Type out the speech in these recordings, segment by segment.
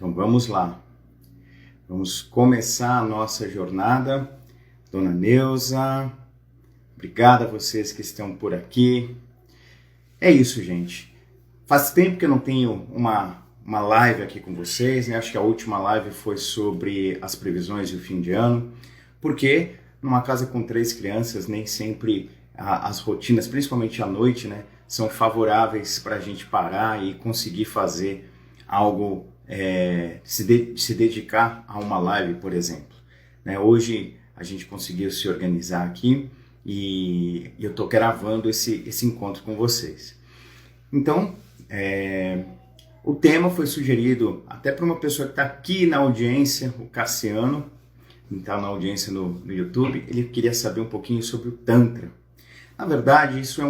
Então vamos lá, vamos começar a nossa jornada. Dona Neuza, obrigado a vocês que estão por aqui. É isso, gente. Faz tempo que eu não tenho uma live aqui com vocês, né? Acho que a última live foi sobre as previsões do fim de ano, porque numa casa com 3 crianças, nem sempre as rotinas, principalmente à noite, né, são favoráveis para a gente parar e conseguir fazer algo, se dedicar a uma live, por exemplo. Né? Hoje a gente conseguiu se organizar aqui e eu estou gravando esse encontro com vocês. Então, o tema foi sugerido até por uma pessoa que está aqui na audiência, o Cassiano, que está na audiência no YouTube. Ele queria saber um pouquinho sobre o Tantra. Na verdade, isso é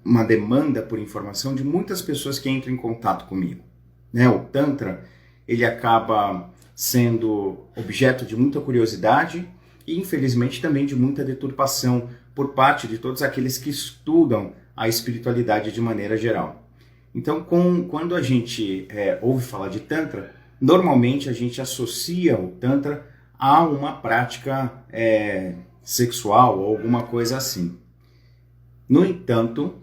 uma demanda por informação de muitas pessoas que entram em contato comigo. Né? O Tantra, ele acaba sendo objeto de muita curiosidade e, infelizmente, também de muita deturpação por parte de todos aqueles que estudam a espiritualidade de maneira geral. Então, quando a gente ouve falar de Tantra, normalmente a gente associa o Tantra a uma prática sexual ou alguma coisa assim. No entanto,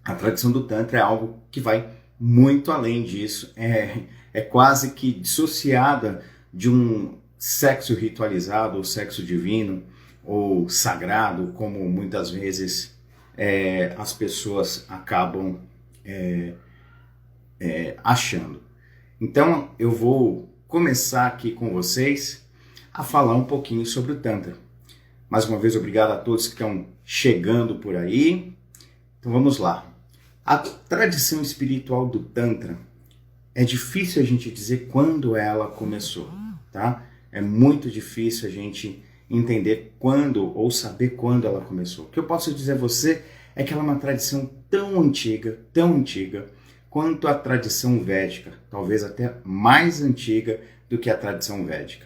a tradição do Tantra é algo que vai muito além disso, é quase que dissociada de um sexo ritualizado, ou sexo divino, ou sagrado, como muitas vezes as pessoas acabam achando. Então eu vou começar aqui com vocês a falar um pouquinho sobre o Tantra. Mais uma vez, obrigado a todos que estão chegando por aí. Então vamos lá. A tradição espiritual do Tantra, é difícil a gente dizer quando ela começou, tá? É muito difícil a gente entender quando ou saber quando ela começou. O que eu posso dizer a você é que ela é uma tradição tão antiga quanto a tradição védica, talvez até mais antiga do que a tradição védica.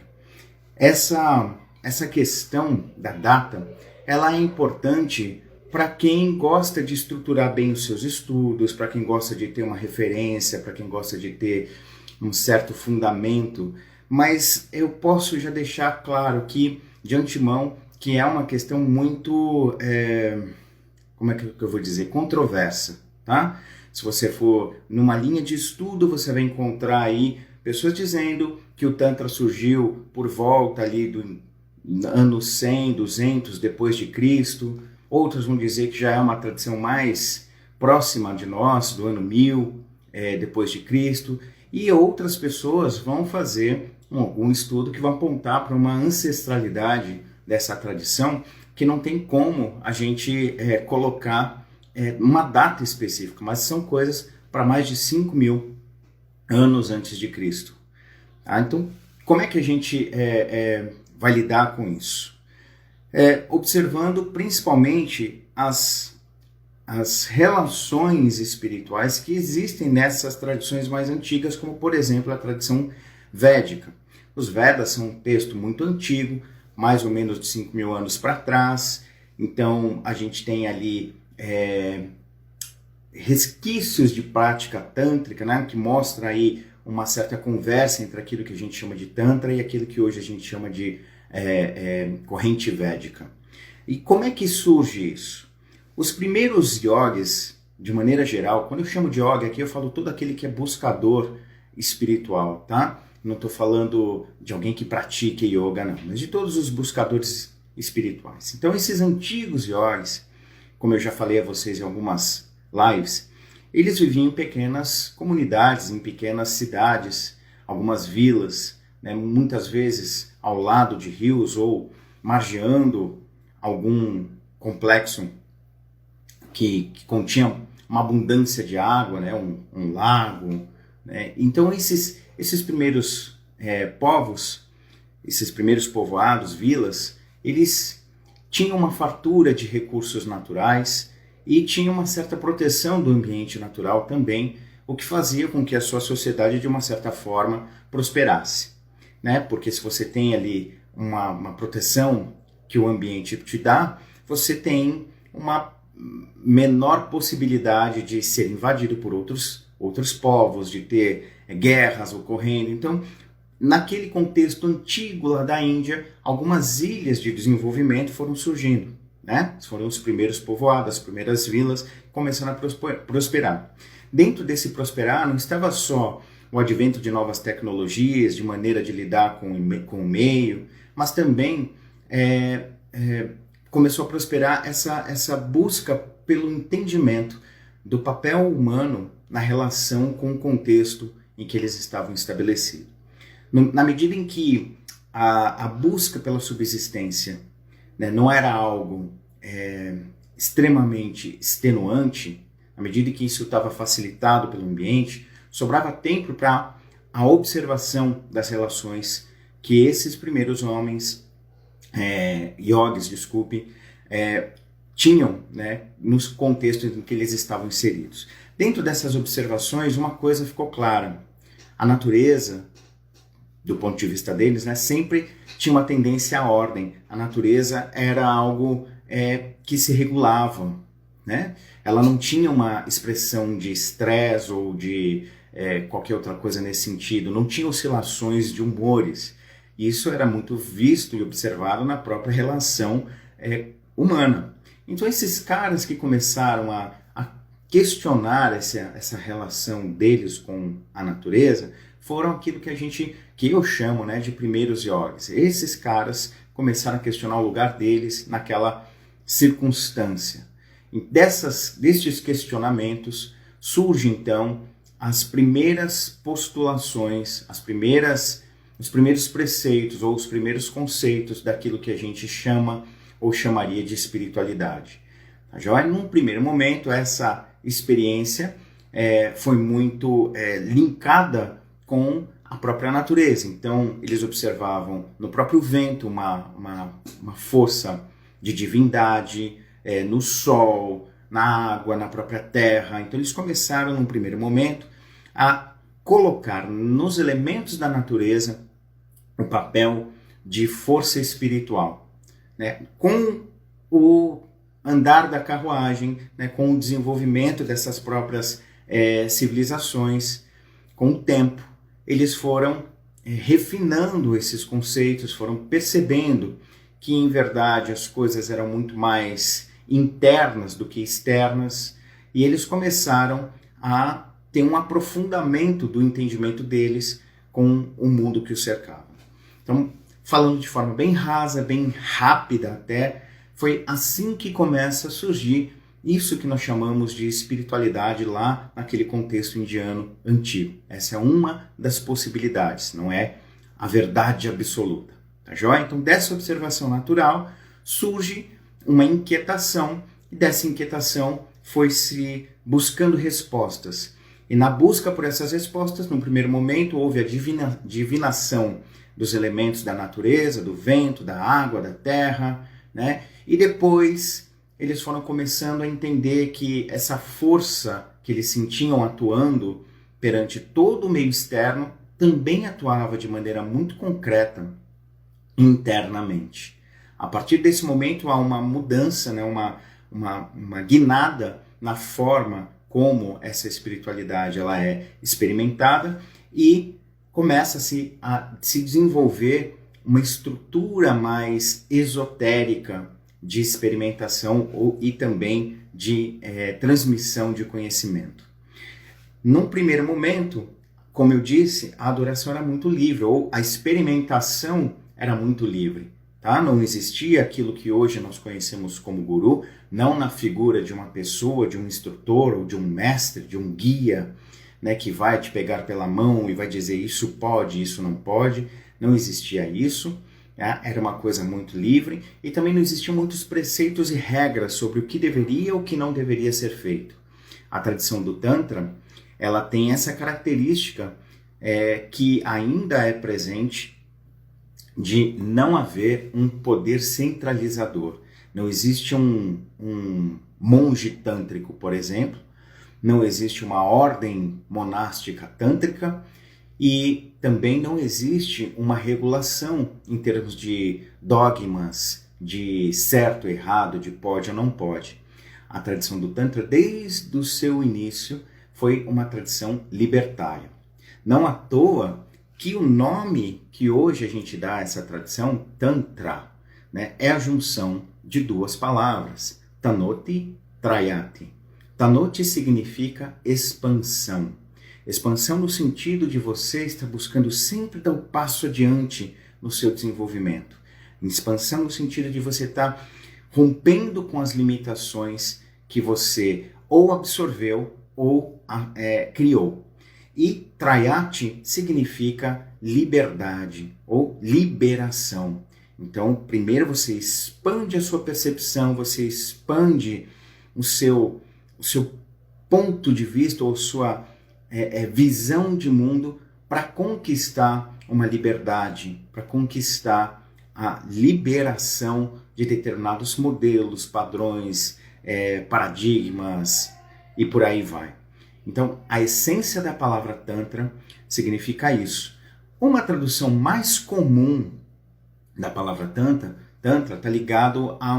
Essa questão da data, ela é importante para quem gosta de estruturar bem os seus estudos, para quem gosta de ter uma referência, para quem gosta de ter um certo fundamento, mas eu posso já deixar claro aqui, de antemão, que é uma questão muito, como é que eu vou dizer, controversa, tá? Se você for numa linha de estudo, você vai encontrar aí pessoas dizendo que o Tantra surgiu por volta ali do ano 100, 200 depois de Cristo. Outros vão dizer que já é uma tradição mais próxima de nós, do ano 1000 depois de Cristo. E outras pessoas vão fazer algum estudo que vai apontar para uma ancestralidade dessa tradição que não tem como a gente colocar uma data específica, mas são coisas para mais de 5.000 anos antes de Cristo. Tá? Então, como é que a gente vai lidar com isso? Observando principalmente as relações espirituais que existem nessas tradições mais antigas, como por exemplo a tradição védica. Os Vedas são um texto muito antigo, mais ou menos de 5.000 anos para trás, então a gente tem ali resquícios de prática tântrica, né, que mostra aí uma certa conversa entre aquilo que a gente chama de Tantra e aquilo que hoje a gente chama de corrente védica. E como é que surge isso? Os primeiros yogis, de maneira geral, quando eu chamo de yoga aqui, eu falo todo aquele que é buscador espiritual, tá? Não estou falando de alguém que pratique yoga, não, mas de todos os buscadores espirituais. Então esses antigos yogis, como eu já falei a vocês em algumas lives, eles viviam em pequenas comunidades, em pequenas cidades, algumas vilas, né, muitas vezes ao lado de rios ou margeando algum complexo que continha uma abundância de água, né, um lago. Né? Então esses primeiros povos, esses primeiros povoados, vilas, eles tinham uma fartura de recursos naturais e tinham uma certa proteção do ambiente natural também, o que fazia com que a sua sociedade, de uma certa forma, prosperasse. Né? Porque se você tem ali uma proteção que o ambiente te dá, você tem uma menor possibilidade de ser invadido por outros outros povos, de ter guerras ocorrendo. Então, naquele contexto antigo lá da Índia, algumas ilhas de desenvolvimento foram surgindo, né? Foram os primeiros povoados, as primeiras vilas começando a prosperar. Dentro desse prosperar não estava só o advento de novas tecnologias, de maneira de lidar com o meio, mas também começou a prosperar essa busca pelo entendimento do papel humano na relação com o contexto em que eles estavam estabelecidos. Na medida em que a busca pela subsistência, né, não era algo extremamente extenuante, à medida que isso estava facilitado pelo ambiente, sobrava tempo para a observação das relações que esses primeiros homens, yogis, tinham, né, nos contextos em que eles estavam inseridos. Dentro dessas observações, uma coisa ficou clara: a natureza, do ponto de vista deles, né, sempre tinha uma tendência à ordem. A natureza era algo que se regulava, né? Ela não tinha uma expressão de estresse ou de qualquer outra coisa nesse sentido, não tinha oscilações de humores. Isso era muito visto e observado na própria relação humana. Então esses caras que começaram a questionar essa relação deles com a natureza foram aquilo que eu chamo, né, de primeiros yogis. Esses caras começaram a questionar o lugar deles naquela circunstância. E destes questionamentos surgem então as primeiras postulações, os primeiros preceitos ou os primeiros conceitos daquilo que a gente chama ou chamaria de espiritualidade. Tá joia? Num primeiro momento, essa experiência foi muito linkada com a própria natureza. Então, eles observavam no próprio vento uma força de divindade, no sol, na água, na própria terra. Então, eles começaram, num primeiro momento, a colocar nos elementos da natureza o papel de força espiritual, né? Com o andar da carruagem, né? Com o desenvolvimento dessas próprias civilizações, com o tempo, eles foram refinando esses conceitos, foram percebendo que, em verdade, as coisas eram muito mais internas do que externas, e eles começaram a ter um aprofundamento do entendimento deles com o mundo que os cercava. Então, falando de forma bem rasa, bem rápida até, foi assim que começa a surgir isso que nós chamamos de espiritualidade lá naquele contexto indiano antigo. Essa é uma das possibilidades, não é a verdade absoluta. Tá joia? Então, dessa observação natural surge uma inquietação, e dessa inquietação foi-se buscando respostas. E na busca por essas respostas, no primeiro momento, houve a divinação dos elementos da natureza, do vento, da água, da terra, né? E depois eles foram começando a entender que essa força que eles sentiam atuando perante todo o meio externo também atuava de maneira muito concreta internamente. A partir desse momento há uma mudança, né? uma guinada na forma como essa espiritualidade ela é experimentada e começa-se a se desenvolver uma estrutura mais esotérica de experimentação e também de transmissão de conhecimento. Num primeiro momento, como eu disse, a adoração era muito livre, ou a experimentação era muito livre. Tá? Não existia aquilo que hoje nós conhecemos como guru, não na figura de uma pessoa, de um instrutor, ou de um mestre, de um guia, né, que vai te pegar pela mão e vai dizer isso pode, isso não pode. Não existia isso, né? Era uma coisa muito livre e também não existiam muitos preceitos e regras sobre o que deveria ou o que não deveria ser feito. A tradição do Tantra, ela tem essa característica que ainda é presente de não haver um poder centralizador. Não existe um monge tântrico, por exemplo, não existe uma ordem monástica tântrica e também não existe uma regulação em termos de dogmas, de certo, errado, de pode ou não pode. A tradição do Tantra, desde o seu início, foi uma tradição libertária. Não à toa que o nome que hoje a gente dá a essa tradição, Tantra, né, é a junção de duas palavras, Tanoti, Trayati. Tanoti significa expansão. Expansão no sentido de você estar buscando sempre dar um passo adiante no seu desenvolvimento. Expansão no sentido de você estar rompendo com as limitações que você ou absorveu ou criou. E Trayati significa liberdade ou liberação. Então, primeiro você expande a sua percepção, você expande o seu ponto de vista ou sua visão de mundo para conquistar uma liberdade, para conquistar a liberação de determinados modelos, padrões, paradigmas e por aí vai. Então, a essência da palavra Tantra significa isso. Uma tradução mais comum da palavra Tantra está ligado a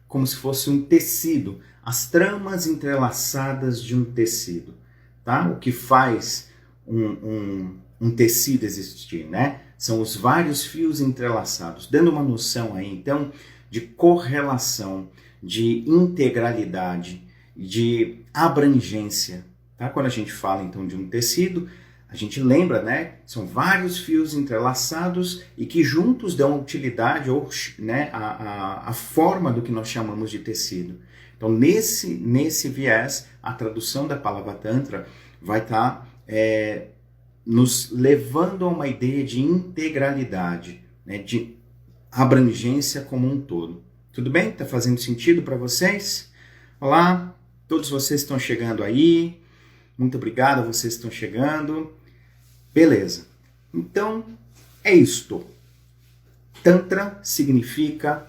como se fosse um tecido, as tramas entrelaçadas de um tecido, tá? O que faz um tecido existir, né? São os vários fios entrelaçados, dando uma noção aí, então, de correlação, de integralidade, de abrangência, tá? Quando a gente fala, então, de um tecido, a gente lembra, né? São vários fios entrelaçados e que juntos dão utilidade ou, né, a forma do que nós chamamos de tecido. Então, nesse viés, a tradução da palavra Tantra vai estar nos levando a uma ideia de integralidade, né, de abrangência como um todo. Tudo bem? Está fazendo sentido para vocês? Olá, todos vocês estão chegando aí. Muito obrigado a vocês que estão chegando. Beleza. Então, é isto. Tantra significa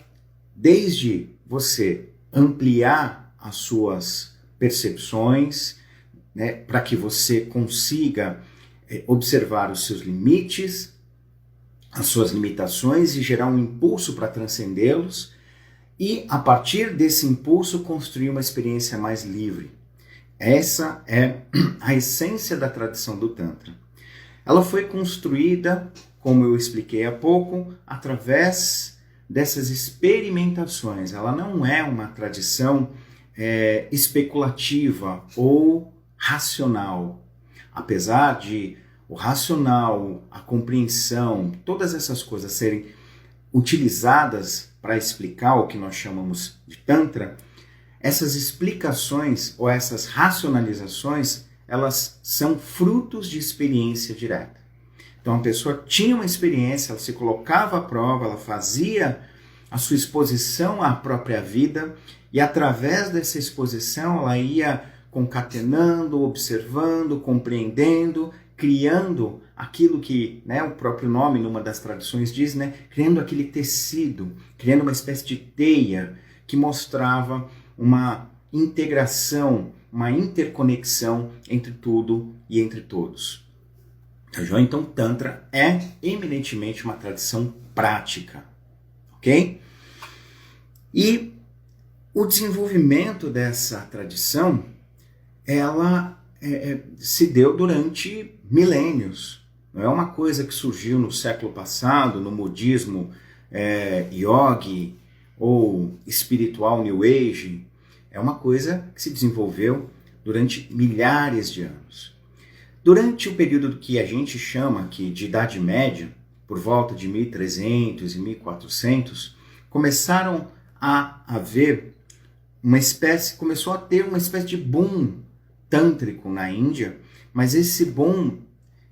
desde você ampliar as suas percepções, né, para que você consiga observar os seus limites, as suas limitações e gerar um impulso para transcendê-los e, a partir desse impulso, construir uma experiência mais livre. Essa é a essência da tradição do Tantra. Ela foi construída, como eu expliquei há pouco, através dessas experimentações. Ela não é uma tradição especulativa ou racional. Apesar de o racional, a compreensão, todas essas coisas serem utilizadas para explicar o que nós chamamos de Tantra, essas explicações ou essas racionalizações, elas são frutos de experiência direta. Então a pessoa tinha uma experiência, ela se colocava à prova, ela fazia a sua exposição à própria vida e através dessa exposição ela ia concatenando, observando, compreendendo, criando aquilo que, né, o próprio nome numa das traduções diz, né, criando aquele tecido, criando uma espécie de teia que mostrava uma integração, uma interconexão entre tudo e entre todos. Então, Tantra é eminentemente uma tradição prática, ok? E o desenvolvimento dessa tradição, ela se deu durante milênios. Não é uma coisa que surgiu no século passado, no modismo yogi ou espiritual New Age. É uma coisa que se desenvolveu durante milhares de anos. Durante o período que a gente chama aqui de Idade Média, por volta de 1300 e 1400, começaram a haver começou a ter uma espécie de boom tântrico na Índia, mas esse boom,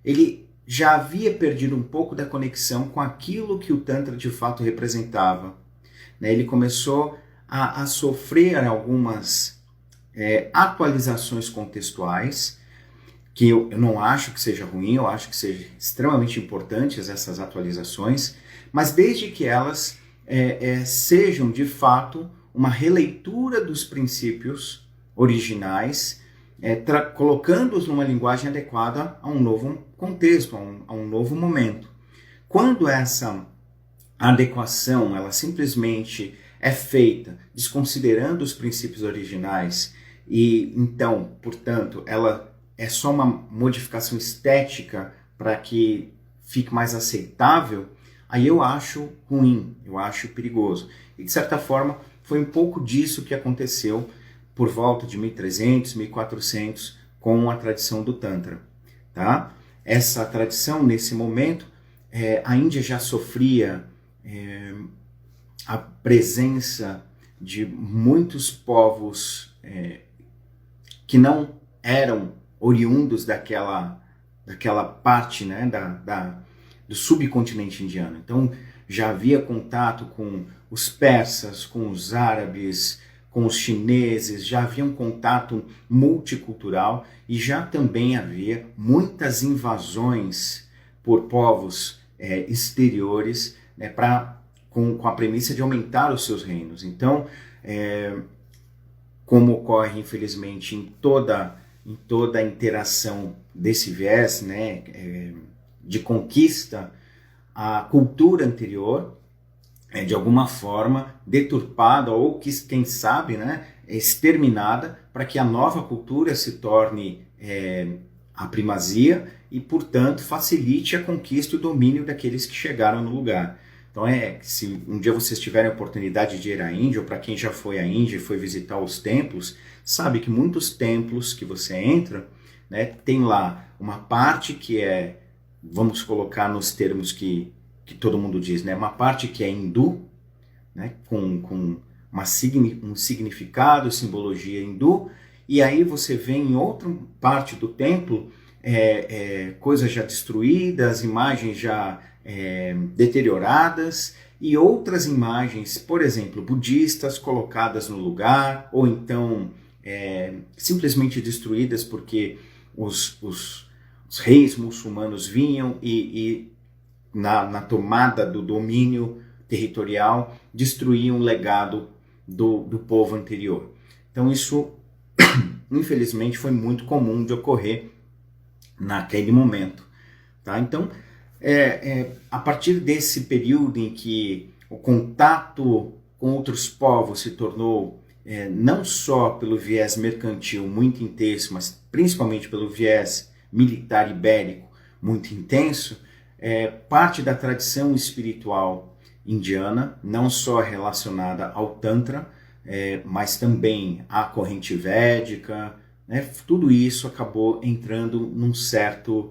ele já havia perdido um pouco da conexão com aquilo que o Tantra de fato representava. Ele começou a sofrer algumas atualizações contextuais, que eu não acho que seja ruim, eu acho que sejam extremamente importantes essas atualizações, mas desde que elas sejam de fato uma releitura dos princípios originais, colocando-os numa linguagem adequada a um novo contexto, a um novo momento. Quando essa adequação ela simplesmente é feita desconsiderando os princípios originais e então, portanto, ela é só uma modificação estética para que fique mais aceitável, aí eu acho ruim, eu acho perigoso. E de certa forma, foi um pouco disso que aconteceu por volta de 1300, 1400 com a tradição do Tantra. Tá? Essa tradição, nesse momento, a Índia já sofria a presença de muitos povos que não eram oriundos daquela parte, né, do subcontinente indiano. Então já havia contato com os persas, com os árabes, com os chineses, já havia um contato multicultural e já também havia muitas invasões por povos exteriores, né, com a premissa de aumentar os seus reinos. Então, como ocorre, infelizmente, em toda a interação desse viés, né, de conquista, a cultura anterior é de alguma forma deturpada ou, quem sabe, né, exterminada para que a nova cultura se torne a primazia e, portanto, facilite a conquista e o domínio daqueles que chegaram no lugar. Então, se um dia vocês tiverem a oportunidade de ir à Índia, ou para quem já foi à Índia e foi visitar os templos, sabe que muitos templos que você entra, né, tem lá uma parte que vamos colocar nos termos que todo mundo diz, né, uma parte que é hindu, né, com um significado, simbologia hindu, e aí você vê em outra parte do templo coisas já destruídas, imagens já deterioradas, e outras imagens, por exemplo, budistas colocadas no lugar, ou então simplesmente destruídas porque os reis muçulmanos vinham e na tomada do domínio territorial destruíam o legado do povo anterior. Então isso, infelizmente, foi muito comum de ocorrer naquele momento. Tá? Então, a partir desse período em que o contato com outros povos se tornou não só pelo viés mercantil muito intenso, mas principalmente pelo viés militar e bélico muito intenso, parte da tradição espiritual indiana, não só relacionada ao Tantra, mas também à corrente védica, né? Tudo isso acabou entrando num certo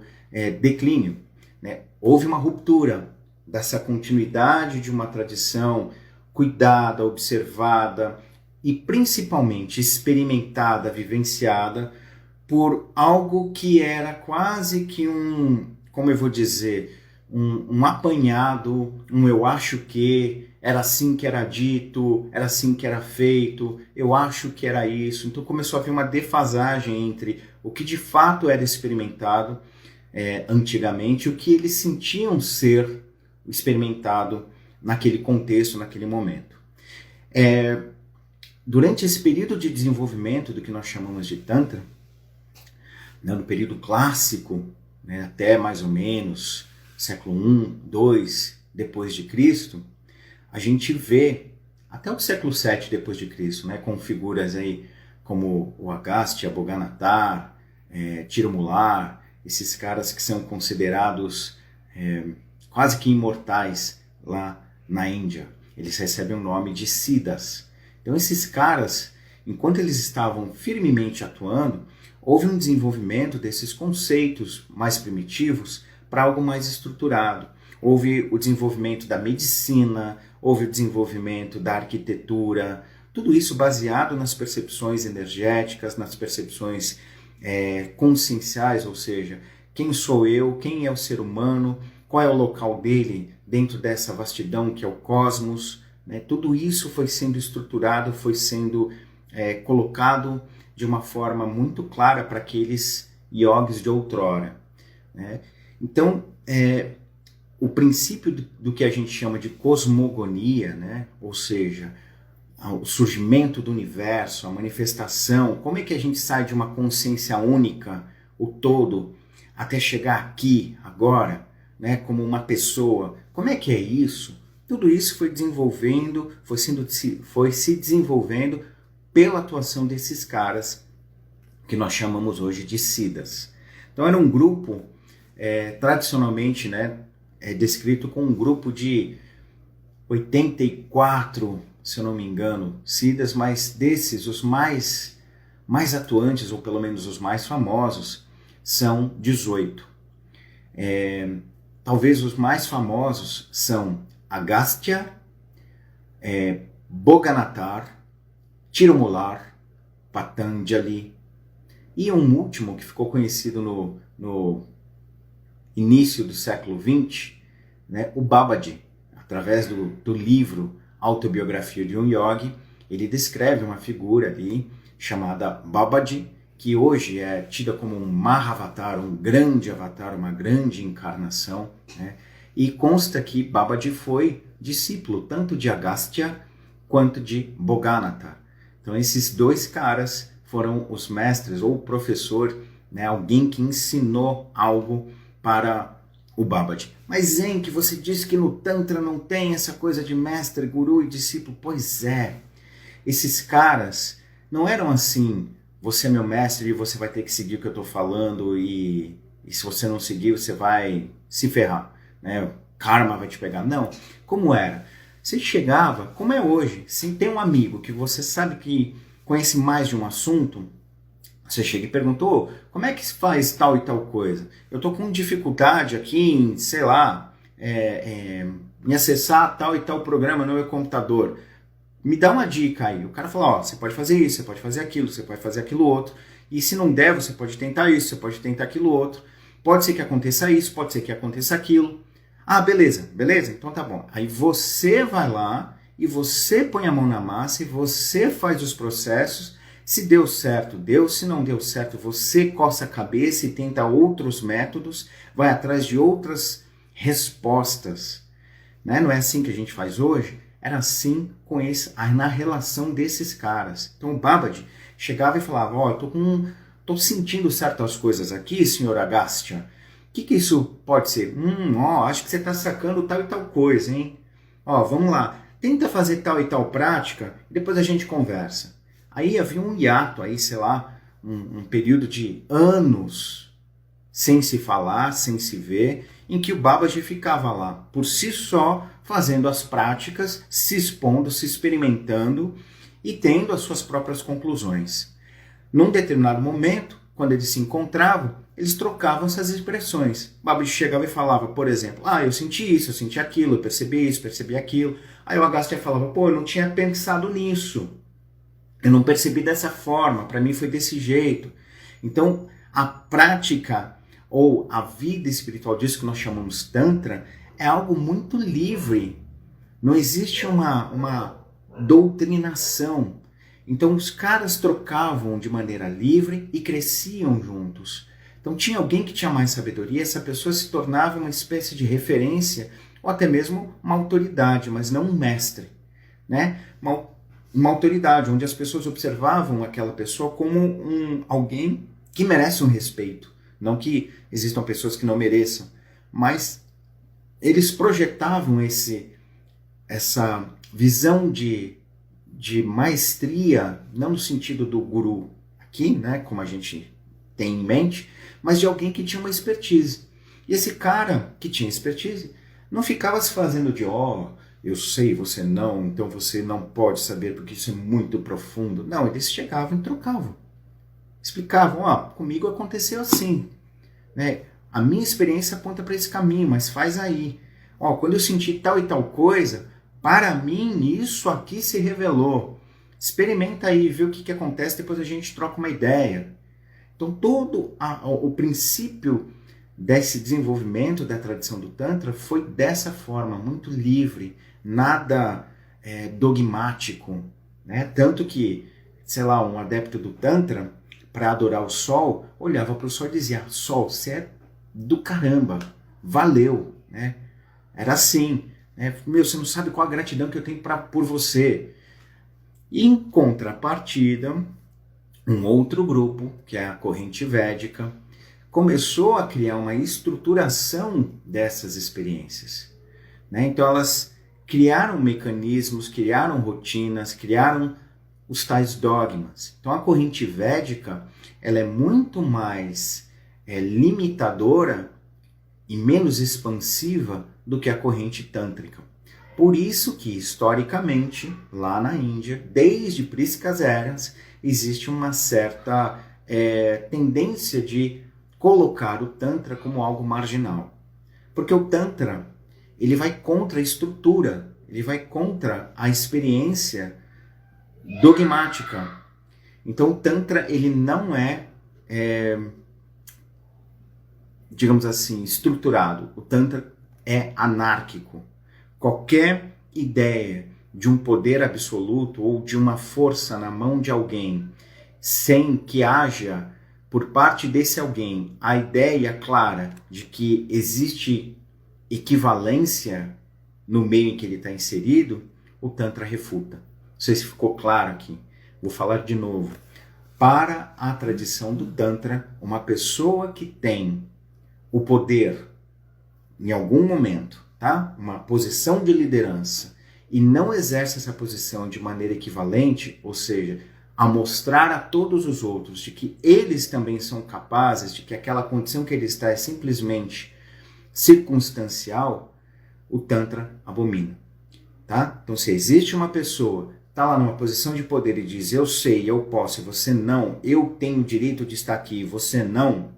declínio. Né? Houve uma ruptura dessa continuidade de uma tradição cuidada, observada e principalmente experimentada, vivenciada por algo que era quase que como eu vou dizer, um apanhado, eu acho que, era assim que era dito, era assim que era feito, eu acho que era isso. Então começou a haver uma defasagem entre o que de fato era experimentado antigamente e o que eles sentiam ser experimentado naquele contexto, naquele momento. Durante esse período de desenvolvimento do que nós chamamos de Tantra, né, no período clássico, né, até mais ou menos século I, II depois de Cristo, a gente vê até o século VII depois de Cristo, né, com figuras aí como o Agastya, Boganathar, Tirumular, esses caras que são considerados quase que imortais lá na Índia. Eles recebem o nome de Siddhas. Então esses caras, enquanto eles estavam firmemente atuando, houve um desenvolvimento desses conceitos mais primitivos para algo mais estruturado. Houve o desenvolvimento da medicina, houve o desenvolvimento da arquitetura, tudo isso baseado nas percepções energéticas, nas percepções conscienciais, ou seja, quem sou eu, quem é o ser humano, qual é o local dele dentro dessa vastidão que é o cosmos, né? Tudo isso foi sendo estruturado, foi sendo colocado de uma forma muito clara para aqueles yogis de outrora. Né? Então, o princípio do que a gente chama de cosmogonia, né? Ou seja, o surgimento do universo, a manifestação, como é que a gente sai de uma consciência única, o todo, até chegar aqui, agora, né? Como uma pessoa. Como é que é isso? Tudo isso foi desenvolvendo, foi se desenvolvendo pela atuação desses caras que nós chamamos hoje de Siddhas. Então era um grupo, tradicionalmente, né, descrito com um grupo de 84, se eu não me engano, Siddhas, mas desses, os mais atuantes, ou pelo menos os mais famosos, são 18. Talvez os mais famosos são Agastya, Boganathar, Tirumular, Patanjali, e um último que ficou conhecido no início do século XX, né, o Babaji, através do livro Autobiografia de um Yogi. Ele descreve uma figura ali chamada Babaji, que hoje é tida como um Mahavatar, um grande avatar, uma grande encarnação, né? E consta que Babaji foi discípulo tanto de Agastya quanto de Boganathar. Então esses dois caras foram os mestres ou o professor, né, alguém que ensinou algo para o Babaji. Mas que você disse que no Tantra não tem essa coisa de mestre, guru e discípulo. Pois é, esses caras não eram assim, você é meu mestre e você vai ter que seguir o que eu estou falando e se você não seguir você vai se ferrar, né? Karma vai te pegar. Não, como era? Você chegava, como é hoje, se tem um amigo que você sabe que conhece mais de um assunto, você chega e perguntou, como é que se faz tal e tal coisa? Eu estou com dificuldade aqui em, sei lá, em acessar tal e tal programa no meu computador. Me dá uma dica aí. O cara fala, ó, você pode fazer isso, você pode fazer aquilo, você pode fazer aquilo outro. E se não der, você pode tentar isso, você pode tentar aquilo outro. Pode ser que aconteça isso, pode ser que aconteça aquilo. Ah, beleza, então tá bom. Aí você vai lá e você põe a mão na massa e você faz os processos. Se deu certo, deu. Se não deu certo, você coça a cabeça e tenta outros métodos, vai atrás de outras respostas. Né? Não é assim que a gente faz hoje? Era assim na relação desses caras. Então o Babaji chegava e falava, ó, tô sentindo certas coisas aqui, senhor Agastya. O que isso pode ser? Acho que você está sacando tal e tal coisa, hein? Ó, vamos lá. Tenta fazer tal e tal prática, depois a gente conversa. Aí havia um hiato, aí, sei lá, um período de anos sem se falar, sem se ver, em que o Babaji ficava lá, por si só, fazendo as práticas, se expondo, se experimentando e tendo as suas próprias conclusões. Num determinado momento, quando eles se encontravam, eles trocavam essas expressões. Babaji chegava e falava, por exemplo, eu senti isso, eu senti aquilo, eu percebi isso, percebi aquilo. Aí o Agastya falava, eu não tinha pensado nisso. Eu não percebi dessa forma, para mim foi desse jeito. Então, a prática ou a vida espiritual disso que nós chamamos Tantra é algo muito livre. Não existe uma doutrinação. Então, os caras trocavam de maneira livre e cresciam juntos. Então tinha alguém que tinha mais sabedoria, essa pessoa se tornava uma espécie de referência, ou até mesmo uma autoridade, mas não um mestre, né? Uma autoridade, onde as pessoas observavam aquela pessoa como alguém que merece um respeito. Não que existam pessoas que não mereçam, mas eles projetavam essa visão de maestria, não no sentido do guru aqui, né, como a gente tem em mente, mas de alguém que tinha uma expertise. E esse cara que tinha expertise não ficava se fazendo de eu sei, você não, então você não pode saber porque isso é muito profundo. Não, eles chegavam e trocavam. Explicavam, comigo aconteceu assim. Né? A minha experiência aponta para esse caminho, mas faz aí. Quando eu senti tal e tal coisa, para mim isso aqui se revelou. Experimenta aí, vê o que acontece, depois a gente troca uma ideia. Então todo o princípio desse desenvolvimento da tradição do Tantra foi dessa forma, muito livre, nada dogmático. Né? Tanto que, sei lá, um adepto do Tantra, para adorar o sol, olhava para o sol e dizia, sol, você é do caramba, valeu. Né? Era assim. Né? Você não sabe qual a gratidão que eu tenho por você. E em contrapartida, um outro grupo, que é a corrente védica, começou a criar uma estruturação dessas experiências. Né? Então elas criaram mecanismos, criaram rotinas, criaram os tais dogmas. Então a corrente védica ela é muito mais limitadora e menos expansiva do que a corrente tântrica. Por isso que, historicamente, lá na Índia, desde prísicas eras, existe uma certa tendência de colocar o Tantra como algo marginal. Porque o Tantra, ele vai contra a estrutura, ele vai contra a experiência dogmática. Então o Tantra, ele não digamos assim, estruturado. O Tantra é anárquico. Qualquer ideia de um poder absoluto ou de uma força na mão de alguém, sem que haja por parte desse alguém a ideia clara de que existe equivalência no meio em que ele está inserido, o Tantra refuta. Não sei se ficou claro aqui. Vou falar de novo. Para a tradição do Tantra, uma pessoa que tem o poder, em algum momento, tá? Uma posição de liderança, e não exerce essa posição de maneira equivalente, ou seja, a mostrar a todos os outros de que eles também são capazes, de que aquela condição que ele está é simplesmente circunstancial, o Tantra abomina. Tá? Então, se existe uma pessoa está lá numa posição de poder e diz eu sei, eu posso, e você não, eu tenho o direito de estar aqui, você não,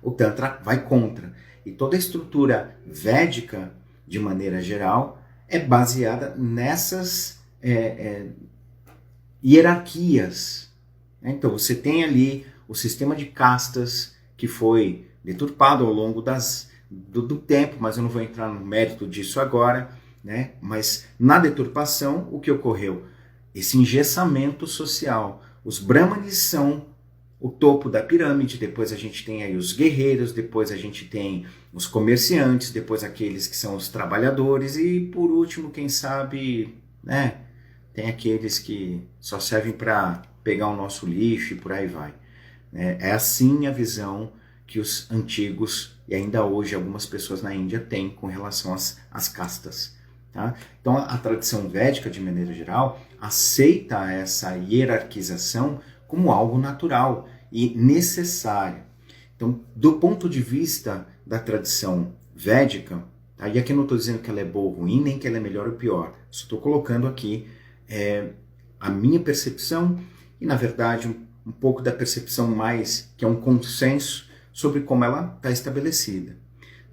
o Tantra vai contra. E toda a estrutura védica, de maneira geral, é baseada nessas hierarquias. Então, você tem ali o sistema de castas que foi deturpado ao longo do tempo, mas eu não vou entrar no mérito disso agora, né? Mas na deturpação, o que ocorreu? Esse engessamento social. Os brahmanes são o topo da pirâmide, depois a gente tem aí os guerreiros, depois a gente tem os comerciantes, depois aqueles que são os trabalhadores e por último, quem sabe, né, tem aqueles que só servem para pegar o nosso lixo e por aí vai. É assim a visão que os antigos e ainda hoje algumas pessoas na Índia têm com relação às castas. Tá? Então a tradição védica, de maneira geral, aceita essa hierarquização como algo natural e necessário. Então, do ponto de vista da tradição védica, tá? E aqui eu não estou dizendo que ela é boa ou ruim, nem que ela é melhor ou pior. Só estou colocando aqui a minha percepção e, na verdade, um pouco da percepção mais, que é um consenso sobre como ela está estabelecida.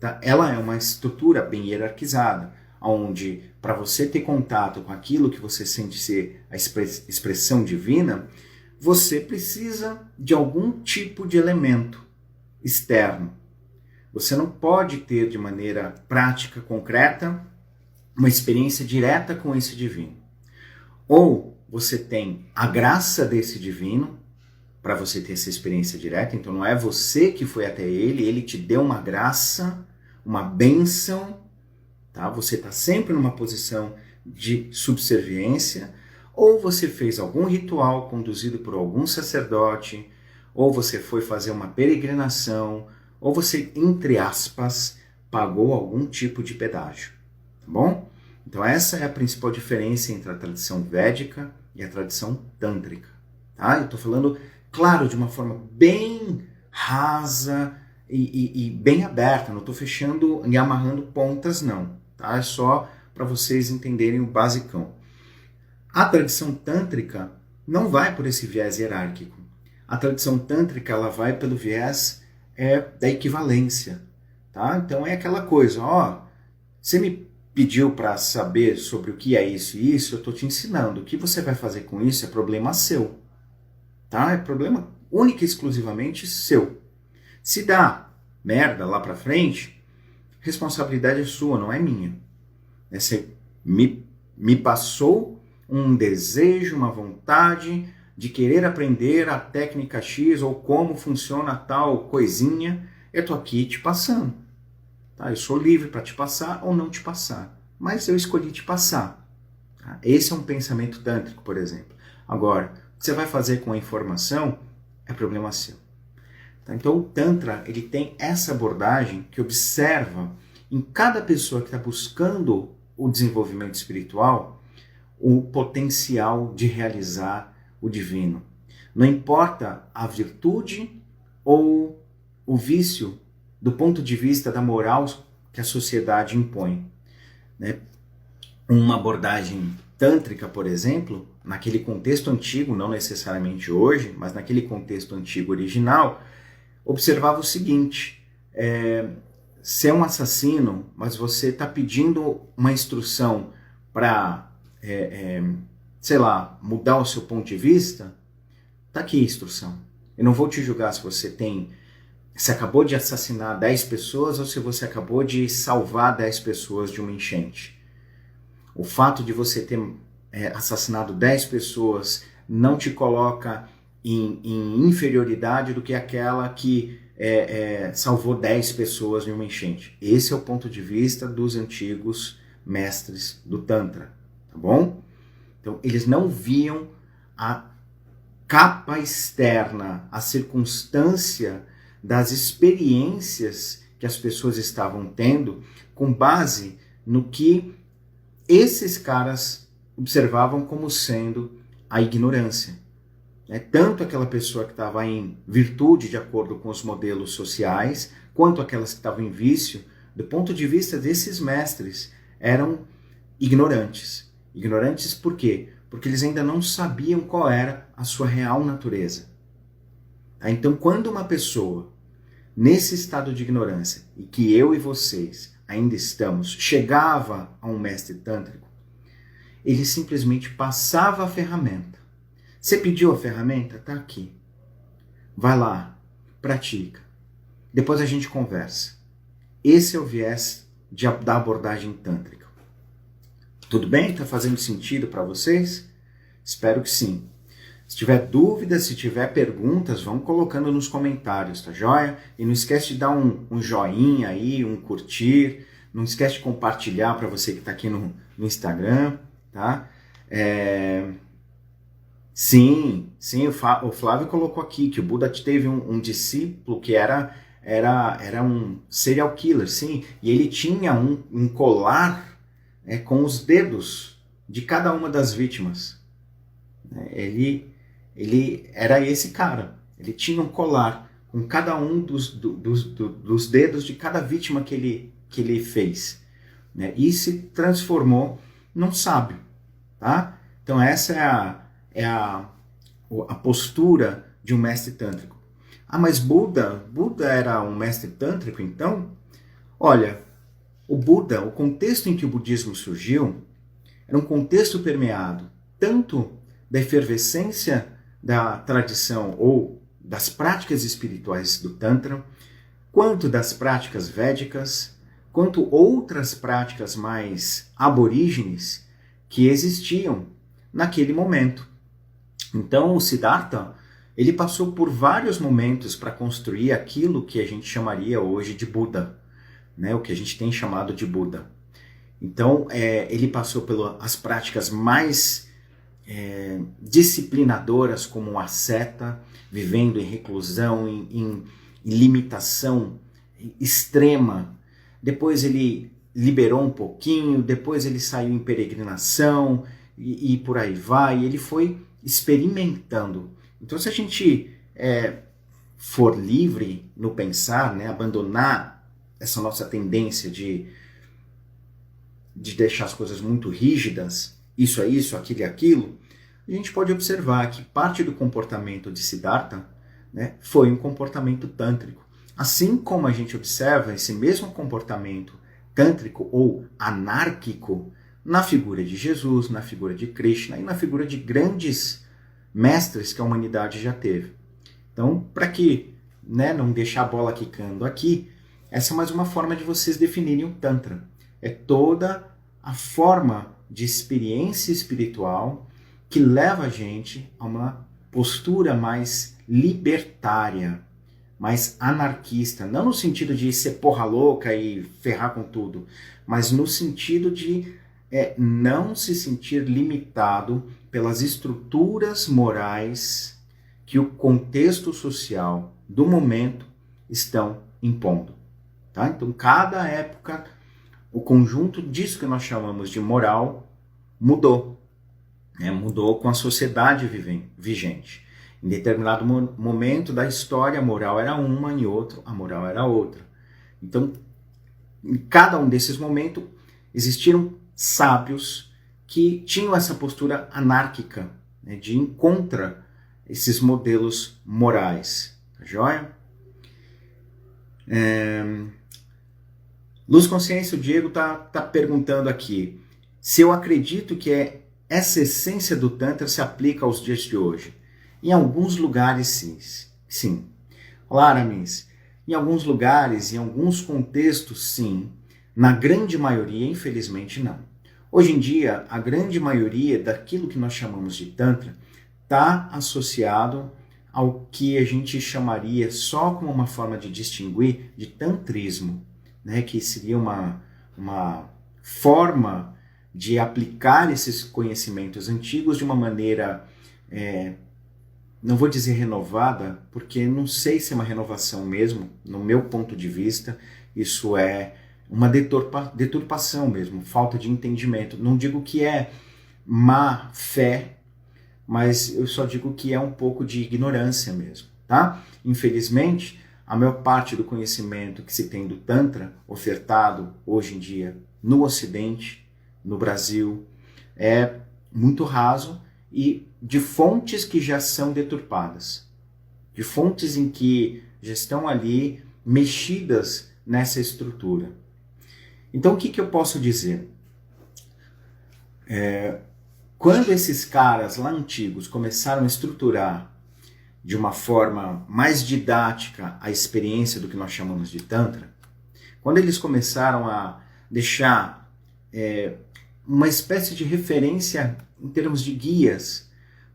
Tá? Ela é uma estrutura bem hierarquizada, onde, para você ter contato com aquilo que você sente ser a expressão divina, você precisa de algum tipo de elemento externo. Você não pode ter de maneira prática, concreta, uma experiência direta com esse divino. Ou você tem a graça desse divino, para você ter essa experiência direta, então não é você que foi até ele, ele te deu uma graça, uma bênção, tá? Você está sempre numa posição de subserviência, ou você fez algum ritual conduzido por algum sacerdote, ou você foi fazer uma peregrinação, ou você, entre aspas, pagou algum tipo de pedágio, tá bom? Então essa é a principal diferença entre a tradição védica e a tradição tântrica, tá? Eu estou falando, claro, de uma forma bem rasa e bem aberta, não estou fechando e amarrando pontas não, tá? É só para vocês entenderem o basicão. A tradição tântrica não vai por esse viés hierárquico. A tradição tântrica ela vai pelo viés da equivalência. Tá? Então é aquela coisa, você me pediu para saber sobre o que é isso e isso, eu estou te ensinando. O que você vai fazer com isso é problema seu. Tá? É problema única e exclusivamente seu. Se dá merda lá para frente, responsabilidade é sua, não é minha. Você me passou um desejo, uma vontade de querer aprender a técnica X ou como funciona tal coisinha, eu estou aqui te passando. Tá? Eu sou livre para te passar ou não te passar, mas eu escolhi te passar. Tá? Esse é um pensamento tântrico, por exemplo. Agora, o que você vai fazer com a informação é problema seu. Tá? Então o Tantra ele tem essa abordagem que observa em cada pessoa que está buscando o desenvolvimento espiritual o potencial de realizar o divino. Não importa a virtude ou o vício do ponto de vista da moral que a sociedade impõe, né? Uma abordagem tântrica, por exemplo, naquele contexto antigo, não necessariamente hoje, mas naquele contexto antigo original, observava o seguinte: você é um assassino, mas você está pedindo uma instrução para, sei lá, mudar o seu ponto de vista. Tá aqui a instrução. Eu não vou te julgar se você acabou de assassinar 10 pessoas ou se você acabou de salvar 10 pessoas de uma enchente. O fato de você ter assassinado 10 pessoas não te coloca em inferioridade do que aquela que salvou 10 pessoas de uma enchente. Esse é o ponto de vista dos antigos mestres do Tantra, tá bom? Então, eles não viam a capa externa, a circunstância das experiências que as pessoas estavam tendo com base no que esses caras observavam como sendo a ignorância. Tanto aquela pessoa que estava em virtude de acordo com os modelos sociais, quanto aquelas que estavam em vício, do ponto de vista desses mestres, eram ignorantes. Ignorantes por quê? Porque eles ainda não sabiam qual era a sua real natureza. Então, quando uma pessoa, nesse estado de ignorância, e que eu e vocês ainda estamos, chegava a um mestre tântrico, ele simplesmente passava a ferramenta. Você pediu a ferramenta? Está aqui. Vai lá, pratica. Depois a gente conversa. Esse é o viés da abordagem tântrica. Tudo bem? Está fazendo sentido para vocês? Espero que sim. Se tiver dúvidas, se tiver perguntas, vão colocando nos comentários, tá joia? E não esquece de dar um joinha aí, um curtir. Não esquece de compartilhar para você que está aqui no Instagram, tá? Sim, o Flávio colocou aqui que o Buda teve um discípulo que era um serial killer, sim, e ele tinha um colar com os dedos de cada uma das vítimas. Ele era esse cara, ele tinha um colar com cada um dos dedos de cada vítima que ele fez, né? E se transformou num sábio, tá? Então essa é a postura de um mestre tântrico. Ah, mas Buda era um mestre tântrico, então? Olha, o Buda, o contexto em que o budismo surgiu, era um contexto permeado tanto da efervescência da tradição ou das práticas espirituais do Tantra, quanto das práticas védicas, quanto outras práticas mais aborígenes que existiam naquele momento. Então, o Siddhartha, ele passou por vários momentos para construir aquilo que a gente chamaria hoje de Buda, né? O que a gente tem chamado de Buda. Então, ele passou pelas práticas mais disciplinadoras, como a asceta, vivendo em reclusão, em limitação extrema. Depois ele liberou um pouquinho, depois ele saiu em peregrinação e por aí vai. Ele foi experimentando. Então, se a gente for livre no pensar, né, abandonar essa nossa tendência de deixar as coisas muito rígidas, isso é isso, aquilo é aquilo, a gente pode observar que parte do comportamento de Siddhartha, né, foi um comportamento tântrico. Assim como a gente observa esse mesmo comportamento tântrico ou anárquico na figura de Jesus, na figura de Krishna e na figura de grandes mestres que a humanidade já teve. Então, para que, né, não deixar a bola quicando aqui, essa é mais uma forma de vocês definirem o Tantra. É toda a forma de experiência espiritual que leva a gente a uma postura mais libertária, mais anarquista, não no sentido de ser porra louca e ferrar com tudo, mas no sentido de não se sentir limitado pelas estruturas morais que o contexto social do momento estão impondo. Tá? Então, cada época, o conjunto disso que nós chamamos de moral mudou. né? Mudou com a sociedade vigente. Em determinado momento da história, a moral era uma, em outro, a moral era outra. Então, em cada um desses momentos, existiram sábios que tinham essa postura anárquica, né, de ir contra esses modelos morais. Tá joia? Luz Consciência, o Diego tá perguntando aqui se eu acredito que essa essência do Tantra se aplica aos dias de hoje. Em alguns lugares, sim. Olá, Aramis. Em alguns lugares, em alguns contextos, sim. Na grande maioria, infelizmente, não. Hoje em dia, a grande maioria daquilo que nós chamamos de Tantra está associado ao que a gente chamaria, só como uma forma de distinguir, de tantrismo, né? Que seria uma forma de aplicar esses conhecimentos antigos de uma maneira, não vou dizer renovada, porque não sei se é uma renovação mesmo, no meu ponto de vista, isso é uma deturpação mesmo, falta de entendimento. Não digo que é má fé, mas eu só digo que é um pouco de ignorância mesmo, tá? Infelizmente, a maior parte do conhecimento que se tem do Tantra, ofertado hoje em dia no Ocidente, no Brasil, é muito raso e de fontes que já são deturpadas, de fontes em que já estão ali mexidas nessa estrutura. Então, o que eu posso dizer? Quando esses caras lá antigos começaram a estruturar de uma forma mais didática a experiência do que nós chamamos de Tantra, quando eles começaram a deixar uma espécie de referência em termos de guias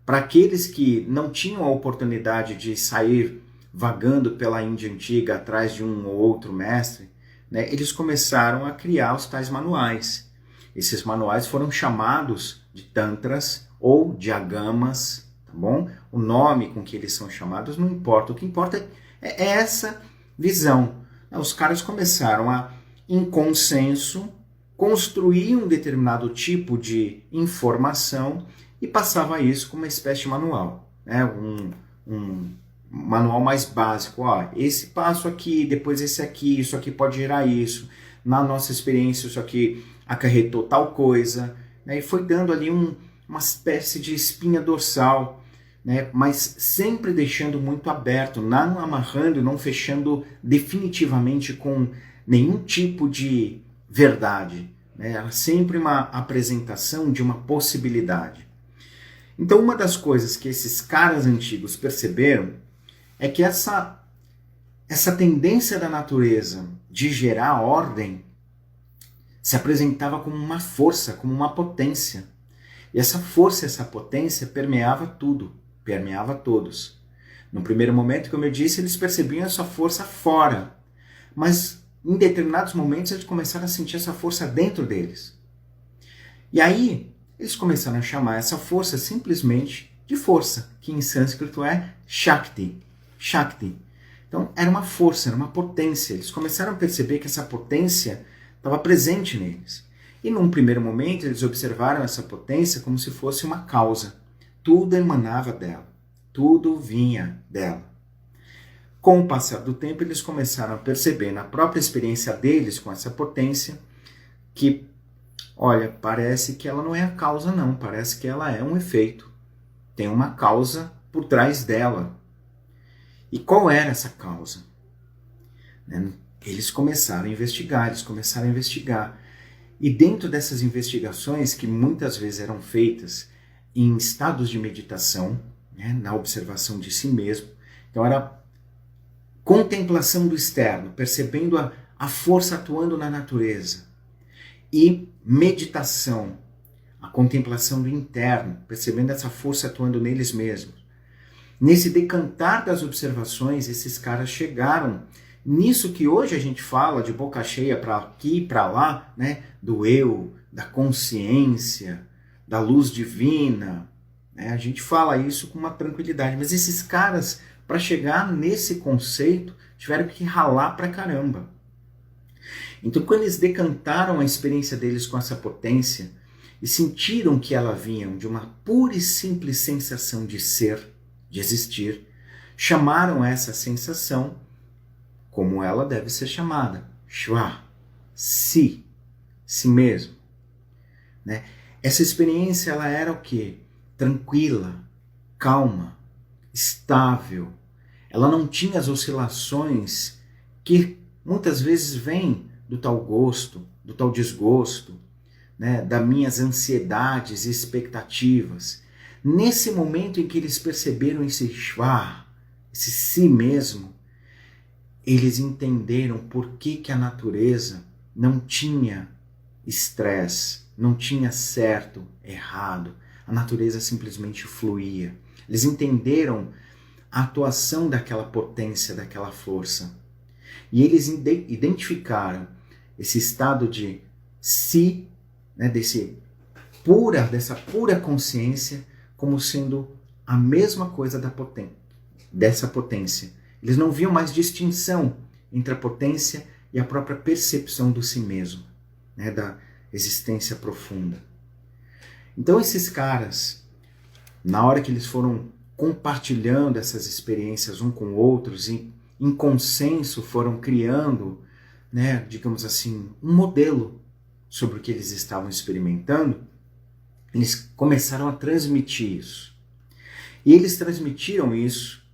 para aqueles que não tinham a oportunidade de sair vagando pela Índia Antiga atrás de um ou outro mestre, né, eles começaram a criar os tais manuais. Esses manuais foram chamados de Tantras ou de Agamas, tá bom? O nome com que eles são chamados não importa. O que importa é essa visão. Os caras começaram a, em consenso, construir um determinado tipo de informação e passava isso como uma espécie de manual, né? Um manual mais básico. Esse passo aqui, depois esse aqui, isso aqui pode gerar isso. Na nossa experiência, isso aqui acarretou tal coisa, né? E foi dando ali uma espécie de espinha dorsal, né? Mas sempre deixando muito aberto, não amarrando, não fechando definitivamente com nenhum tipo de verdade, né? Era sempre uma apresentação de uma possibilidade. Então, uma das coisas que esses caras antigos perceberam é que essa tendência da natureza de gerar ordem se apresentava como uma força, como uma potência. E essa força, essa potência permeava tudo, permeava todos. No primeiro momento, como eu disse, eles percebiam essa força fora, mas em determinados momentos eles começaram a sentir essa força dentro deles. E aí eles começaram a chamar essa força simplesmente de força, que em sânscrito é Shakti. Shakti. Então era uma força, era uma potência. Eles começaram a perceber que essa potência estava presente neles. E num primeiro momento eles observaram essa potência como se fosse uma causa. Tudo emanava dela, tudo vinha dela. Com o passar do tempo eles começaram a perceber na própria experiência deles com essa potência que, olha, parece que ela não é a causa não, parece que ela é um efeito. Tem uma causa por trás dela. E qual era essa causa? Eles começaram a investigar, E dentro dessas investigações, que muitas vezes eram feitas em estados de meditação, né, na observação de si mesmo, então era contemplação do externo, percebendo a força atuando na natureza, e meditação, a contemplação do interno, percebendo essa força atuando neles mesmos. Nesse decantar das observações, esses caras chegaram nisso que hoje a gente fala de boca cheia para aqui e para lá, né? Do eu, da consciência, da luz divina. Né? A gente fala isso com uma tranquilidade, mas esses caras, para chegar nesse conceito, tiveram que ralar pra caramba. Então, quando eles decantaram a experiência deles com essa potência, e sentiram que ela vinha de uma pura e simples sensação de ser, de existir, chamaram essa sensação como ela deve ser chamada, Shva, si mesmo. Né? Essa experiência ela era o quê? Tranquila, calma, estável. Ela não tinha as oscilações que muitas vezes vêm do tal gosto, do tal desgosto, né, das minhas ansiedades e expectativas. Nesse momento em que eles perceberam esse shva, esse si mesmo, eles entenderam por que a natureza não tinha estresse, não tinha certo, errado. A natureza simplesmente fluía. Eles entenderam a atuação daquela potência, daquela força. E eles identificaram esse estado de si, né, dessa pura consciência, como sendo a mesma coisa dessa potência. Eles não viam mais distinção entre a potência e a própria percepção do si mesmo, né, da existência profunda. Então esses caras, na hora que eles foram compartilhando essas experiências um com outros e em consenso foram criando, né, digamos assim, um modelo sobre o que eles estavam experimentando, eles começaram a transmitir isso. E eles transmitiram isso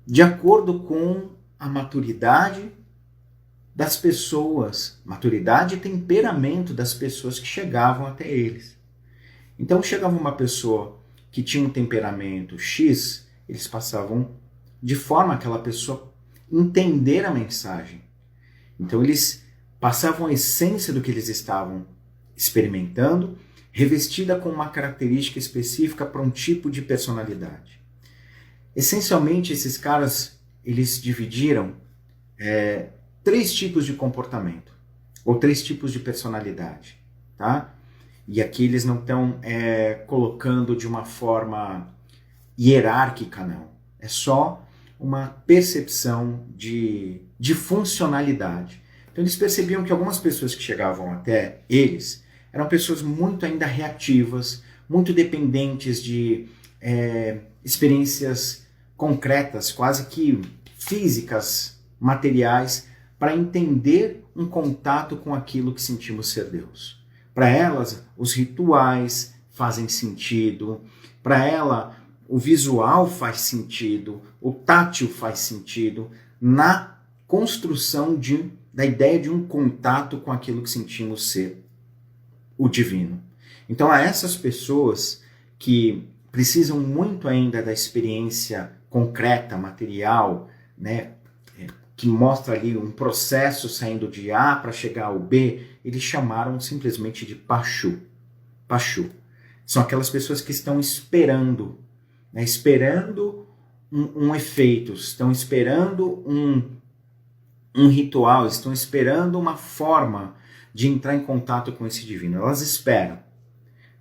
de acordo com a maturidade das pessoas, maturidade e temperamento das pessoas que chegavam até eles. Então chegava uma pessoa que tinha um temperamento X, eles passavam de forma a aquela pessoa entender a mensagem. Então eles passavam a essência do que eles estavam experimentando, revestida com uma característica específica para um tipo de personalidade. Essencialmente, esses caras, eles dividiram 3 tipos de comportamento, ou 3 tipos de personalidade, tá? E aqui eles não estão colocando de uma forma hierárquica, não. É só uma percepção de funcionalidade. Então eles percebiam que algumas pessoas que chegavam até eles eram pessoas muito ainda reativas, muito dependentes de experiências concretas, quase que físicas, materiais, para entender um contato com aquilo que sentimos ser Deus. Para elas, os rituais fazem sentido, para ela, o visual faz sentido, o tátil faz sentido, na construção da ideia de um contato com aquilo que sentimos ser o divino. Então, a essas pessoas que precisam muito ainda da experiência concreta, material, né, que mostra ali um processo saindo de A para chegar ao B, eles chamaram simplesmente de Pachu. Pachu. São aquelas pessoas que estão esperando, né, esperando um efeito, estão esperando um ritual, estão esperando uma forma de entrar em contato com esse divino. Elas esperam.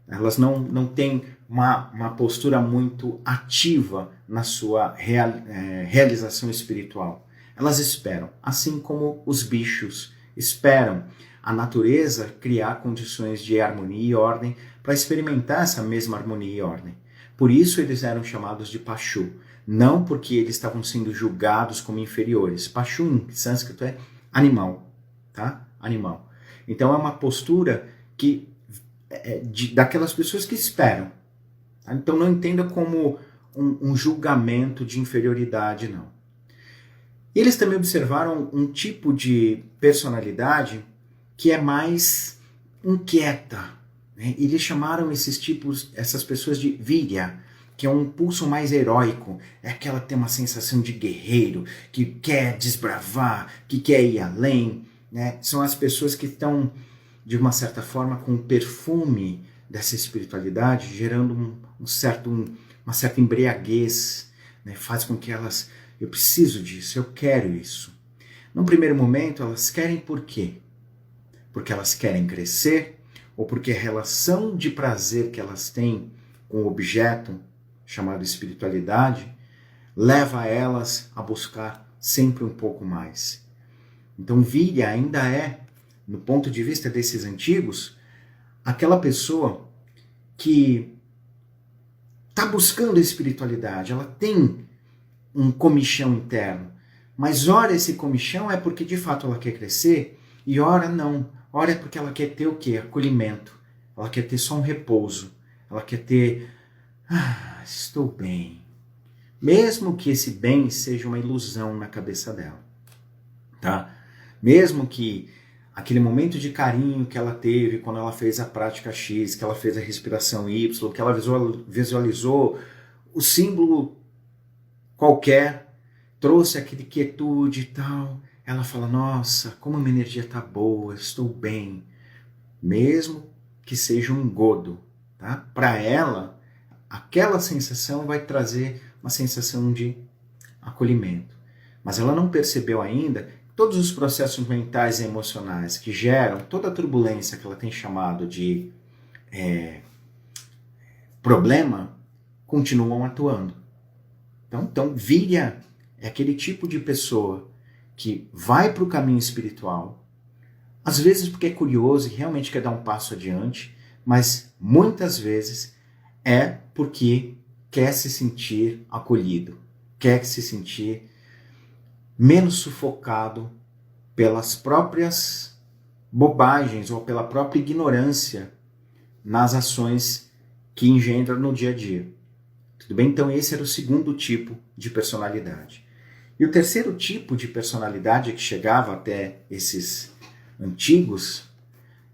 Elas não têm uma postura muito ativa na sua realização espiritual. Elas esperam, assim como os bichos esperam a natureza criar condições de harmonia e ordem para experimentar essa mesma harmonia e ordem. Por isso eles eram chamados de Pachu, não porque eles estavam sendo julgados como inferiores. Pachu em sânscrito é animal, tá? Animal. Então é uma postura que daquelas pessoas que esperam. Tá? Então não entenda como um julgamento de inferioridade, não. E eles também observaram um tipo de personalidade que é mais inquieta. Né? Eles chamaram essas pessoas de Virya, que é um pulso mais heróico. É aquela que tem uma sensação de guerreiro, que quer desbravar, que quer ir além. Né? São as pessoas que estão, de uma certa forma, com o perfume dessa espiritualidade, gerando uma certa embriaguez, né? Faz com que elas, eu preciso disso, eu quero isso. Num primeiro momento, elas querem por quê? Porque elas querem crescer, ou porque a relação de prazer que elas têm com o objeto, chamado espiritualidade, leva elas a buscar sempre um pouco mais. Então, Virya ainda é no ponto de vista desses antigos, aquela pessoa que está buscando a espiritualidade, ela tem um comichão interno, mas ora esse comichão é porque de fato ela quer crescer, e ora não, ora é porque ela quer ter o quê? Acolhimento, ela quer ter só um repouso, ela quer ter, estou bem, mesmo que esse bem seja uma ilusão na cabeça dela, tá? Mesmo que aquele momento de carinho que ela teve quando ela fez a prática X, que ela fez a respiração Y, que ela visualizou o símbolo qualquer, trouxe aquele quietude e tal, ela fala, nossa, como a minha energia está boa, estou bem, mesmo que seja um engodo, tá? Para ela, aquela sensação vai trazer uma sensação de acolhimento, mas ela não percebeu ainda todos os processos mentais e emocionais que geram toda a turbulência que ela tem chamado de problema, continuam atuando. Então Virya é aquele tipo de pessoa que vai para o caminho espiritual, às vezes porque é curioso e realmente quer dar um passo adiante, mas muitas vezes é porque quer se sentir acolhido, quer se sentir menos sufocado pelas próprias bobagens ou pela própria ignorância nas ações que engendra no dia a dia. Tudo bem? Então esse era o segundo tipo de personalidade. E o terceiro tipo de personalidade que chegava até esses antigos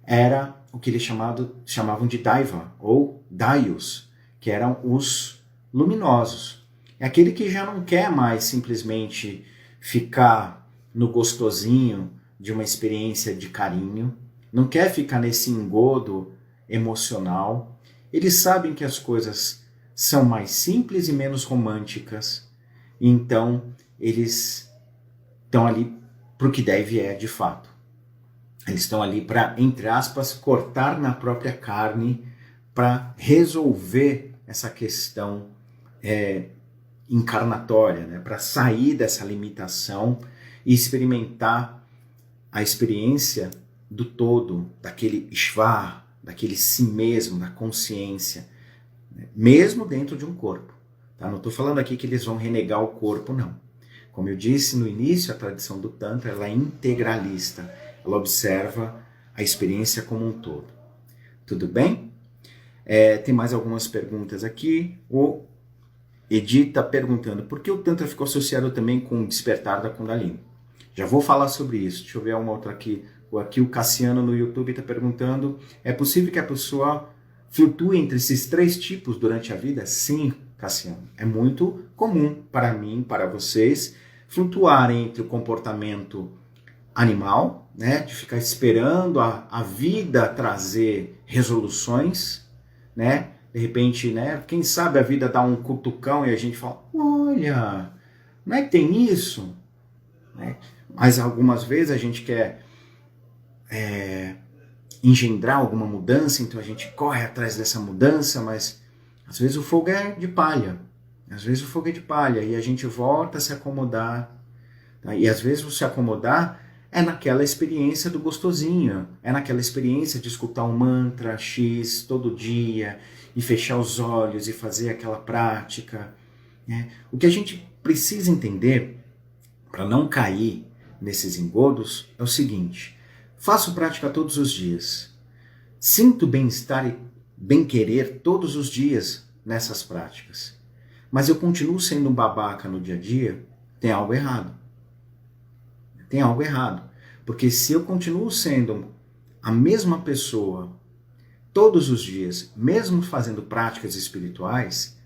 era o que eles chamavam de Daiva, ou Daios, que eram os luminosos. É aquele que já não quer mais simplesmente ficar no gostosinho de uma experiência de carinho, não quer ficar nesse engodo emocional. Eles sabem que as coisas são mais simples e menos românticas, então eles estão ali para o que deve de fato. Eles estão ali para, entre aspas, cortar na própria carne para resolver essa questão encarnatória, né? Para sair dessa limitação e experimentar a experiência do todo, daquele Ishvar, daquele si mesmo, da consciência, né? Mesmo dentro de um corpo. Tá? Não estou falando aqui que eles vão renegar o corpo, não. Como eu disse no início, a tradição do Tantra ela é integralista, ela observa a experiência como um todo. Tudo bem? Tem mais algumas perguntas aqui. O Edith está perguntando por que o Tantra ficou associado também com o despertar da Kundalini. Já vou falar sobre isso. Deixa eu ver uma outra aqui. Aqui o Cassiano no YouTube está perguntando, é possível que a pessoa flutue entre esses três tipos durante a vida? Sim, Cassiano. É muito comum para mim, para vocês, flutuar entre o comportamento animal, né, de ficar esperando a vida trazer resoluções, né? De repente, né, quem sabe a vida dá um cutucão e a gente fala, olha, não é que tem isso? Né? Mas algumas vezes a gente quer engendrar alguma mudança, então a gente corre atrás dessa mudança, mas às vezes o fogo é de palha. Às vezes o fogo é de palha e a gente volta a se acomodar. Tá? E às vezes o se acomodar é naquela experiência do gostosinho, é naquela experiência de escutar um mantra X todo dia e fechar os olhos e fazer aquela prática. Né? O que a gente precisa entender para não cair nesses engodos é o seguinte: faço prática todos os dias, sinto bem-estar e bem-querer todos os dias nessas práticas, mas eu continuo sendo um babaca no dia a dia, tem algo errado. Tem algo errado, porque se eu continuo sendo a mesma pessoa todos os dias, mesmo fazendo práticas espirituais,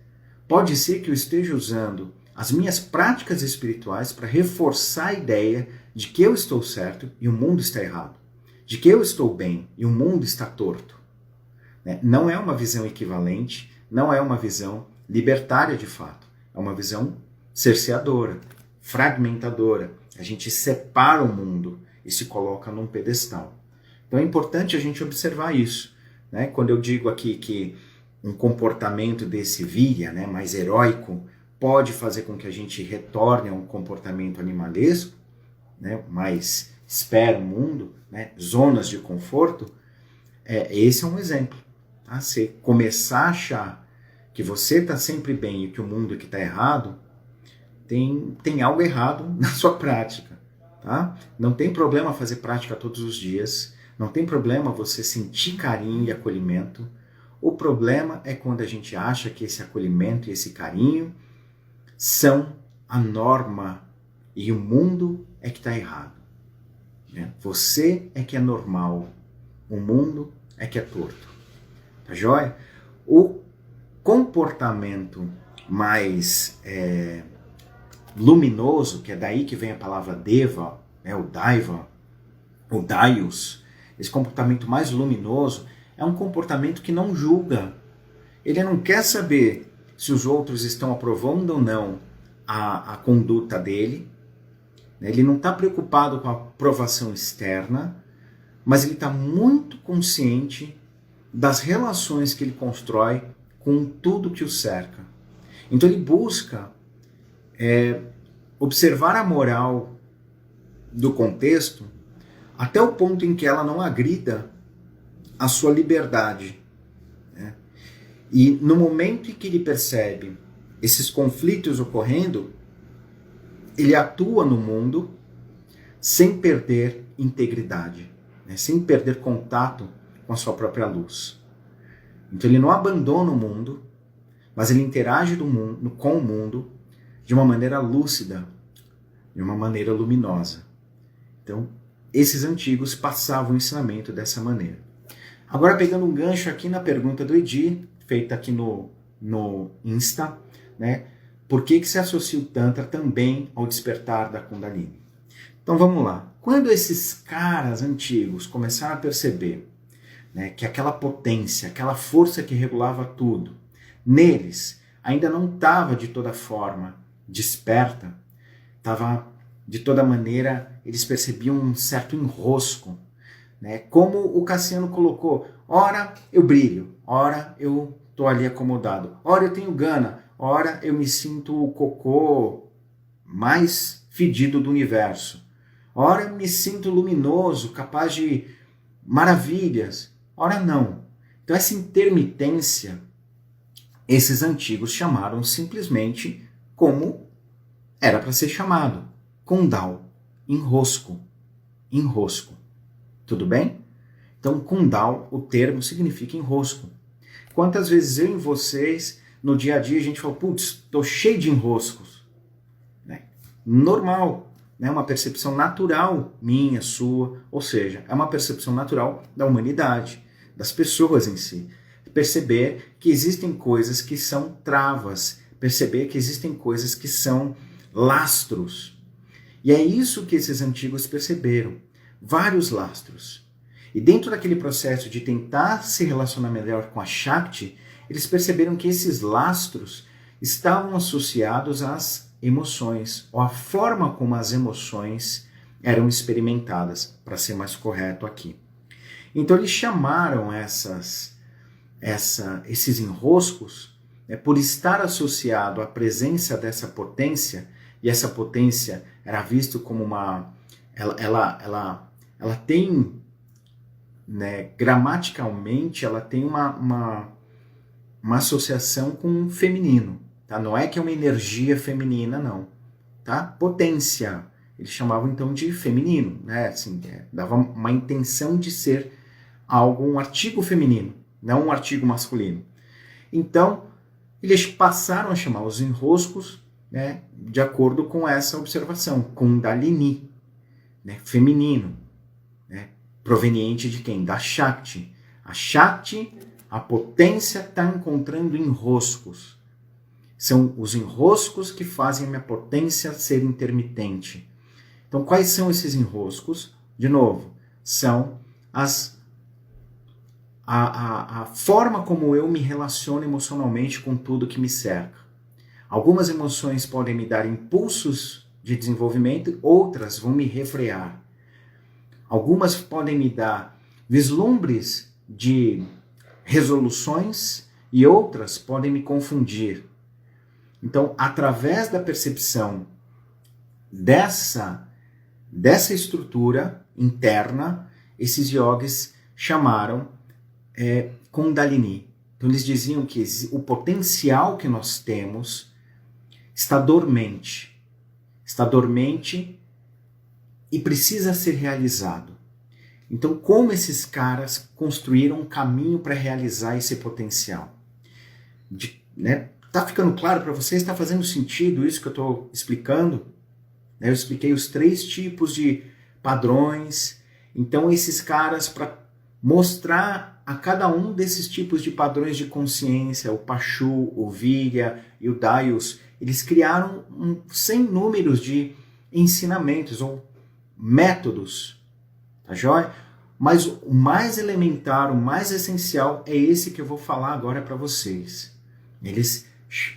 pode ser que eu esteja usando as minhas práticas espirituais para reforçar a ideia de que eu estou certo e o mundo está errado, de que eu estou bem e o mundo está torto. Não é uma visão equivalente, não é uma visão libertária de fato, é uma visão cerceadora, fragmentadora. A gente separa o mundo e se coloca num pedestal. Então é importante a gente observar isso. Né? Quando eu digo aqui que um comportamento desse Virya, né, mais heróico, pode fazer com que a gente retorne a um comportamento animalesco, né, mais espera o mundo, né? Zonas de conforto, esse é um exemplo. Tá? Você começar a achar que você está sempre bem e que o mundo que está errado, tem algo errado na sua prática. Tá? Não tem problema fazer prática todos os dias, não tem problema você sentir carinho e acolhimento. O problema é quando a gente acha que esse acolhimento e esse carinho são a norma e o mundo é que está errado. Né? Você é que é normal, o mundo é que é torto. Tá joia? O comportamento mais luminoso, que é daí que vem a palavra deva, né? O daiva, o daios, esse comportamento mais luminoso é um comportamento que não julga. Ele não quer saber se os outros estão aprovando ou não a conduta dele. Ele não está preocupado com a aprovação externa, mas ele está muito consciente das relações que ele constrói com tudo que o cerca. Então ele busca observar a moral do contexto até o ponto em que ela não agrida a sua liberdade. Né? E no momento em que ele percebe esses conflitos ocorrendo, ele atua no mundo sem perder integridade, né? Sem perder contato com a sua própria luz. Então ele não abandona o mundo, mas ele interage com o mundo de uma maneira lúcida, de uma maneira luminosa. Então, esses antigos passavam o ensinamento dessa maneira. Agora, pegando um gancho aqui na pergunta do Edi, feita aqui no Insta, né? Por que se associa o Tantra também ao despertar da Kundalini? Então vamos lá. Quando esses caras antigos começaram a perceber, né, que aquela potência, aquela força que regulava tudo, neles ainda não estava de toda forma desperta, estava de toda maneira, eles percebiam um certo enrosco, né? Como o Cassiano colocou, ora eu brilho, ora eu estou ali acomodado, ora eu tenho gana, ora eu me sinto o cocô mais fedido do universo, ora eu me sinto luminoso, capaz de maravilhas, ora não. Então essa intermitência, esses antigos chamaram simplesmente como era para ser chamado, Kundal, enrosco, enrosco. Tudo bem? Então Kundal, o termo significa enrosco. Quantas vezes eu e vocês, no dia a dia, a gente fala, putz, tô cheio de enroscos. Né? Normal, né? Uma percepção natural minha, sua, ou seja, é uma percepção natural da humanidade, das pessoas em si. Perceber que existem coisas que são travas, perceber que existem coisas que são lastros. E é isso que esses antigos perceberam, vários lastros. E dentro daquele processo de tentar se relacionar melhor com a Shakti, eles perceberam que esses lastros estavam associados às emoções, ou à forma como as emoções eram experimentadas, para ser mais correto aqui. Então eles chamaram esses enroscos, por estar associado à presença dessa potência, e essa potência era vista como ela tem, né, gramaticalmente, ela tem uma associação com o feminino. Tá? Não é que é uma energia feminina, não. Tá? Potência. Eles chamavam então de feminino. Né? Assim, dava uma intenção de ser um artigo feminino, não um artigo masculino. Então, eles passaram a chamar os enroscos, né, de acordo com essa observação, Kundalini, né, feminino, né, proveniente de quem? Da Shakti. A Shakti, a potência, está encontrando enroscos. São os enroscos que fazem a minha potência ser intermitente. Então, quais são esses enroscos? De novo, são a forma como eu me relaciono emocionalmente com tudo que me cerca. Algumas emoções podem me dar impulsos de desenvolvimento, outras vão me refrear. Algumas podem me dar vislumbres de resoluções e outras podem me confundir. Então, através da percepção dessa estrutura interna, esses yogis chamaram Kundalini. Então eles diziam que o potencial que nós temos está dormente e precisa ser realizado. Então, como esses caras construíram um caminho para realizar esse potencial? Tá ficando claro para vocês? Está fazendo sentido isso que eu estou explicando? Eu expliquei os 3 tipos de padrões. Então, esses caras, para mostrar a cada um desses tipos de padrões de consciência, o Pachu, o Virya e o Dayus, eles criaram sem números de ensinamentos ou métodos, tá joia? Mas o mais elementar, o mais essencial é esse que eu vou falar agora para vocês. Eles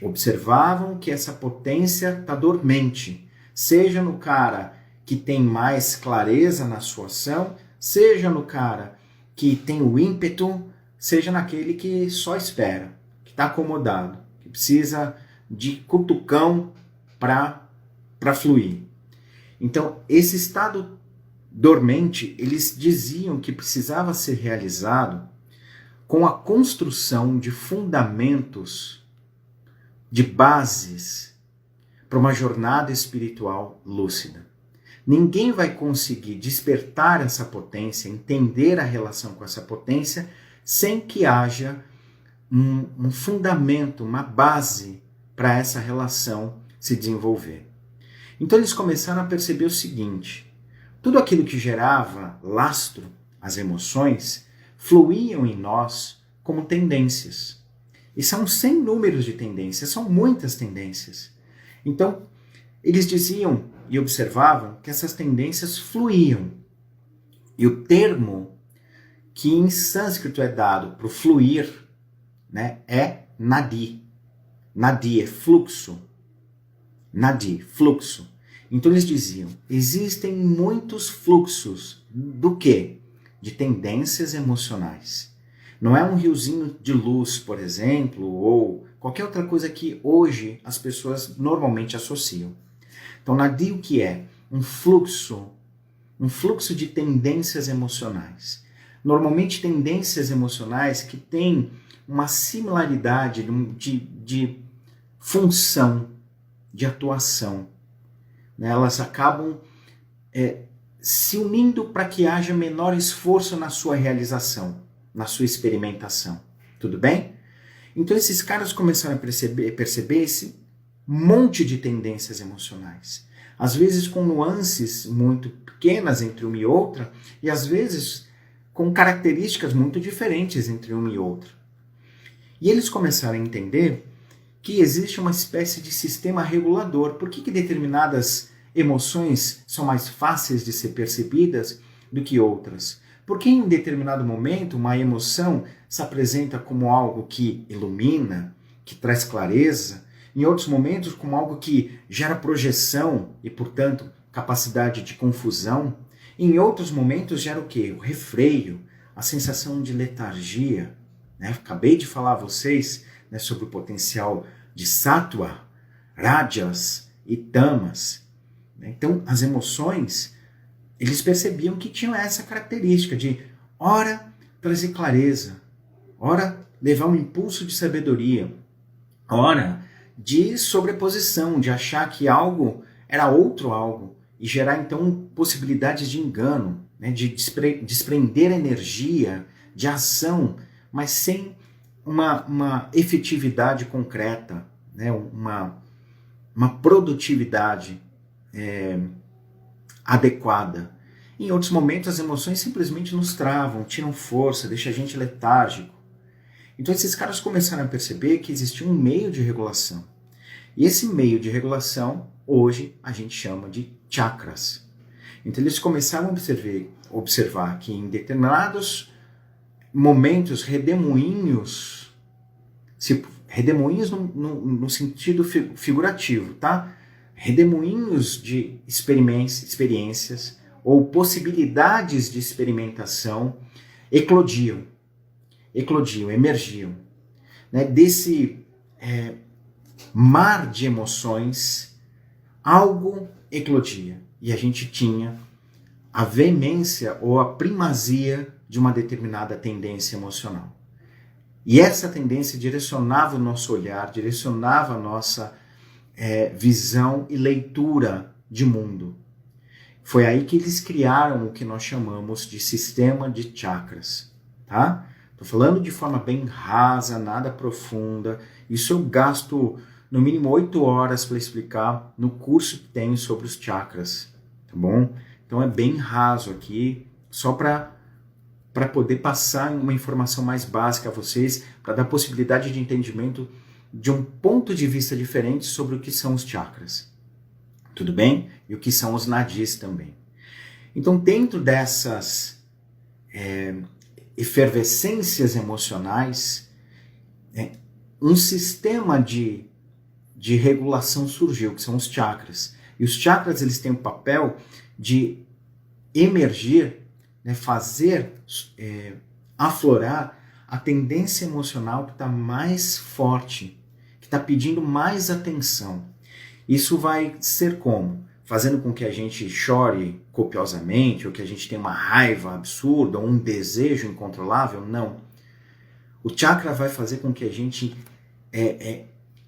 observavam que essa potência está dormente, seja no cara que tem mais clareza na sua ação, seja no cara que tem o ímpeto, seja naquele que só espera, que está acomodado, que precisa de cutucão para fluir. Então, esse estado dormente, eles diziam que precisava ser realizado com a construção de fundamentos, de bases para uma jornada espiritual lúcida. Ninguém vai conseguir despertar essa potência, entender a relação com essa potência, sem que haja um fundamento, uma base para essa relação se desenvolver. Então eles começaram a perceber o seguinte: tudo aquilo que gerava lastro, as emoções, fluíam em nós como tendências. E são sem números de tendências, são muitas tendências. Então, eles diziam e observavam que essas tendências fluíam. E o termo que em sânscrito é dado para o fluir, é nadi. Nadi é fluxo. Nadi, fluxo. Então eles diziam, existem muitos fluxos do quê? De tendências emocionais. Não é um riozinho de luz, por exemplo, ou qualquer outra coisa que hoje as pessoas normalmente associam. Então, Nadi o que é? Um fluxo de tendências emocionais. Normalmente tendências emocionais que têm uma similaridade de função, de atuação. Elas acabam se unindo para que haja menor esforço na sua realização, na sua experimentação. Tudo bem? Então esses caras começaram a perceber esse monte de tendências emocionais. Às vezes com nuances muito pequenas entre uma e outra, e às vezes com características muito diferentes entre uma e outra. E eles começaram a entender que existe uma espécie de sistema regulador. Por que determinadas emoções são mais fáceis de ser percebidas do que outras? Porque em determinado momento uma emoção se apresenta como algo que ilumina, que traz clareza, em outros momentos como algo que gera projeção e, portanto, capacidade de confusão. Em outros momentos gera o quê? O refreio, a sensação de letargia. Acabei de falar a vocês sobre o potencial de sattva, rajas e tamas. Então, as emoções, eles percebiam que tinham essa característica de, ora, trazer clareza, ora, levar um impulso de sabedoria, ora, de sobreposição, de achar que algo era outro algo, e gerar, então, possibilidades de engano, de desprender energia, de ação, mas sem uma efetividade concreta, uma produtividade adequada. Em outros momentos, as emoções simplesmente nos travam, tiram força, deixam a gente letárgico. Então, esses caras começaram a perceber que existia um meio de regulação. E esse meio de regulação, hoje, a gente chama de chakras. Então, eles começaram a observar que em determinados momentos, redemoinhos no sentido figurativo, tá? Redemoinhos de experiências ou possibilidades de experimentação eclodiam, emergiam. Desse mar de emoções, algo eclodia. E a gente tinha a veemência ou a primazia de uma determinada tendência emocional. E essa tendência direcionava o nosso olhar, direcionava a nossa visão e leitura de mundo. Foi aí que eles criaram o que nós chamamos de sistema de chakras, tá? Tô falando de forma bem rasa, nada profunda. Isso eu gasto no mínimo 8 horas para explicar no curso que tenho sobre os chakras, tá bom? Então é bem raso aqui, só para poder passar uma informação mais básica a vocês, para dar possibilidade de entendimento de um ponto de vista diferente sobre o que são os chakras. Tudo bem? E o que são os nadis também. Então, dentro dessas efervescências emocionais, um sistema de regulação surgiu, que são os chakras. E os chakras, eles têm o papel de emergir, fazer aflorar a tendência emocional que está mais forte, que está pedindo mais atenção. Isso vai ser como? Fazendo com que a gente chore copiosamente, ou que a gente tenha uma raiva absurda, ou um desejo incontrolável? Não. O chakra vai fazer com que a gente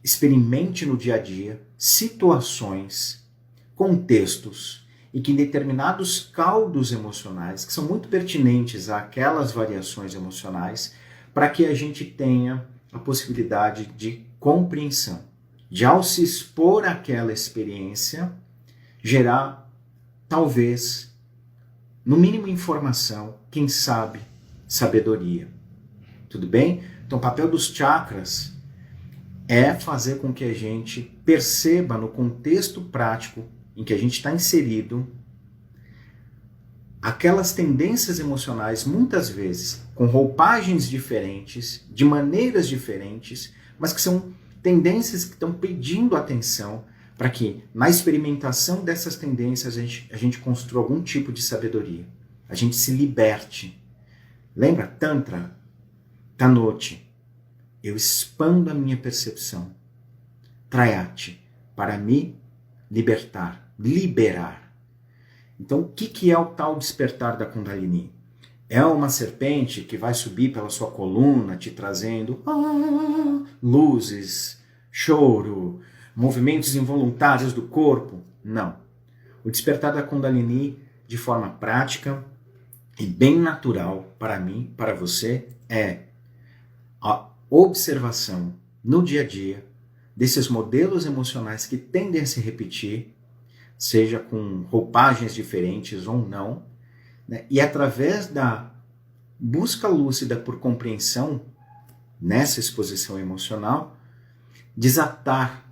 experimente no dia a dia situações, contextos, e que em determinados caldos emocionais, que são muito pertinentes àquelas variações emocionais, para que a gente tenha a possibilidade de compreensão, de ao se expor àquela experiência, gerar, talvez, no mínimo informação, quem sabe, sabedoria. Tudo bem? Então o papel dos chakras é fazer com que a gente perceba no contexto prático em que a gente está inserido aquelas tendências emocionais, muitas vezes com roupagens diferentes, de maneiras diferentes, mas que são tendências que estão pedindo atenção para que, na experimentação dessas tendências, a gente construa algum tipo de sabedoria. A gente se liberte. Lembra? Tantra, Tanoti. Eu expando a minha percepção. Trayati, para me libertar, liberar. Então, o que é o tal despertar da Kundalini? É uma serpente que vai subir pela sua coluna, te trazendo luzes, choro, movimentos involuntários do corpo? Não. O despertar da Kundalini, de forma prática e bem natural para mim, para você, é a observação no dia a dia desses modelos emocionais que tendem a se repetir, seja com roupagens diferentes ou não, né? E através da busca lúcida por compreensão nessa exposição emocional, desatar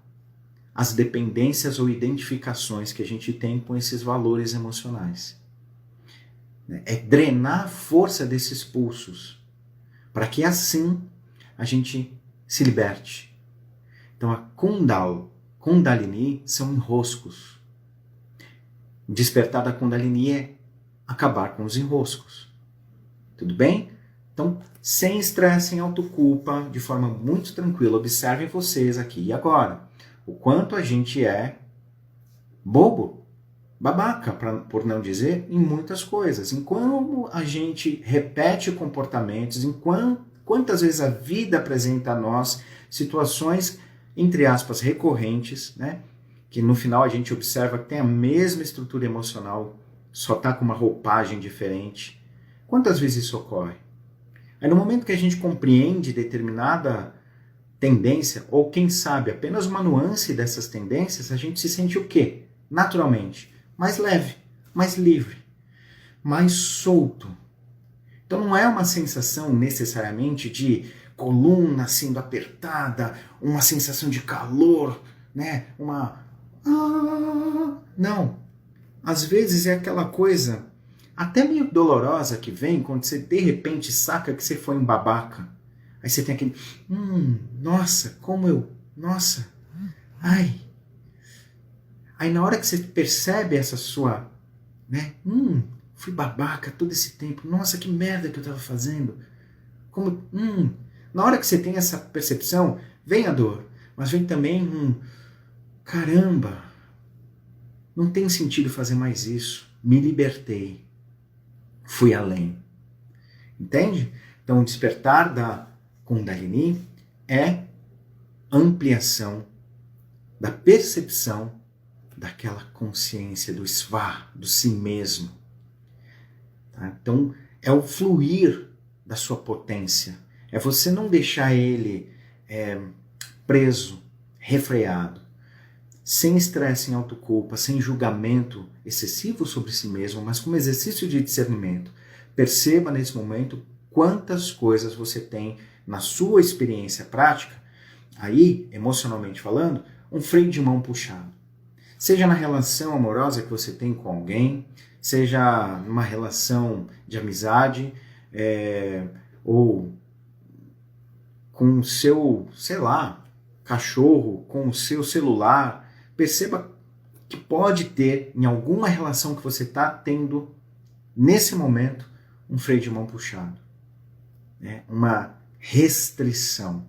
as dependências ou identificações que a gente tem com esses valores emocionais. É drenar a força desses pulsos, para que assim a gente se liberte. Então a Kundalini são enroscos. Despertar da Kundalini é acabar com os enroscos. Tudo bem? Então, sem estresse, sem autoculpa, de forma muito tranquila, observem vocês aqui e agora. O quanto a gente é bobo, babaca, por não dizer, em muitas coisas. Em como a gente repete comportamentos, em quantas vezes a vida apresenta a nós situações, entre aspas, recorrentes, né? Que no final a gente observa que tem a mesma estrutura emocional, só está com uma roupagem diferente. Quantas vezes isso ocorre? Aí no momento que a gente compreende determinada tendência, ou quem sabe apenas uma nuance dessas tendências, a gente se sente o quê? Naturalmente, mais leve, mais livre, mais solto. Então não é uma sensação necessariamente de coluna sendo apertada, uma sensação de calor, né? Não. Às vezes é aquela coisa até meio dolorosa que vem quando você de repente saca que você foi um babaca. Aí você tem aquele, nossa, nossa, ai. Aí na hora que você percebe essa sua, né, fui babaca todo esse tempo, nossa, que merda que eu tava fazendo. Na hora que você tem essa percepção, vem a dor, mas vem também caramba, não tem sentido fazer mais isso. me libertei, fui além. Entende? Então, o despertar da Kundalini é ampliação da percepção daquela consciência do Sva, do si mesmo. Tá? Então, é o fluir da sua potência. É você não deixar ele preso, refreado, sem estresse, sem autoculpa, sem julgamento excessivo sobre si mesmo, mas como exercício de discernimento. Perceba nesse momento quantas coisas você tem na sua experiência prática, aí, emocionalmente falando, um freio de mão puxado. Seja na relação amorosa que você tem com alguém, seja numa relação de amizade, ou com o seu, sei lá, cachorro, com o seu celular. Perceba que pode ter, em alguma relação que você está tendo, nesse momento, um freio de mão puxado. Uma restrição,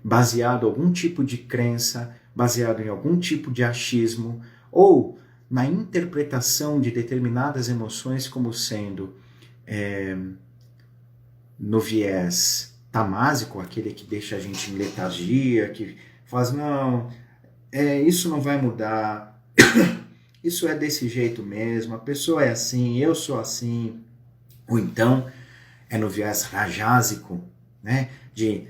baseado em algum tipo de crença, baseado em algum tipo de achismo, ou na interpretação de determinadas emoções como sendo no viés tamásico, aquele que deixa a gente em letargia, que faz, não, isso não vai mudar, isso é desse jeito mesmo, a pessoa é assim, eu sou assim. Ou então é no viés rajásico, né? De,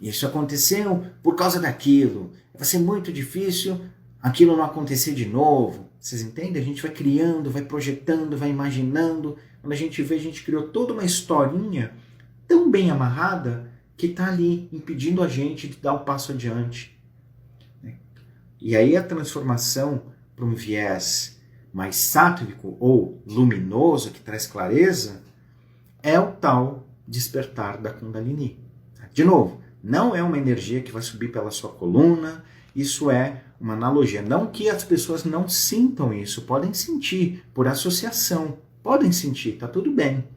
isso aconteceu por causa daquilo, vai ser muito difícil aquilo não acontecer de novo. Vocês entendem? A gente vai criando, vai projetando, vai imaginando. Quando a gente vê, a gente criou toda uma historinha tão bem amarrada que está ali impedindo a gente de dar o passo adiante. E aí a transformação para um viés mais sátrico ou luminoso, que traz clareza, é o tal despertar da Kundalini. De novo, não é uma energia que vai subir pela sua coluna, isso é uma analogia. Não que as pessoas não sintam isso, podem sentir por associação, podem sentir, tá tudo bem.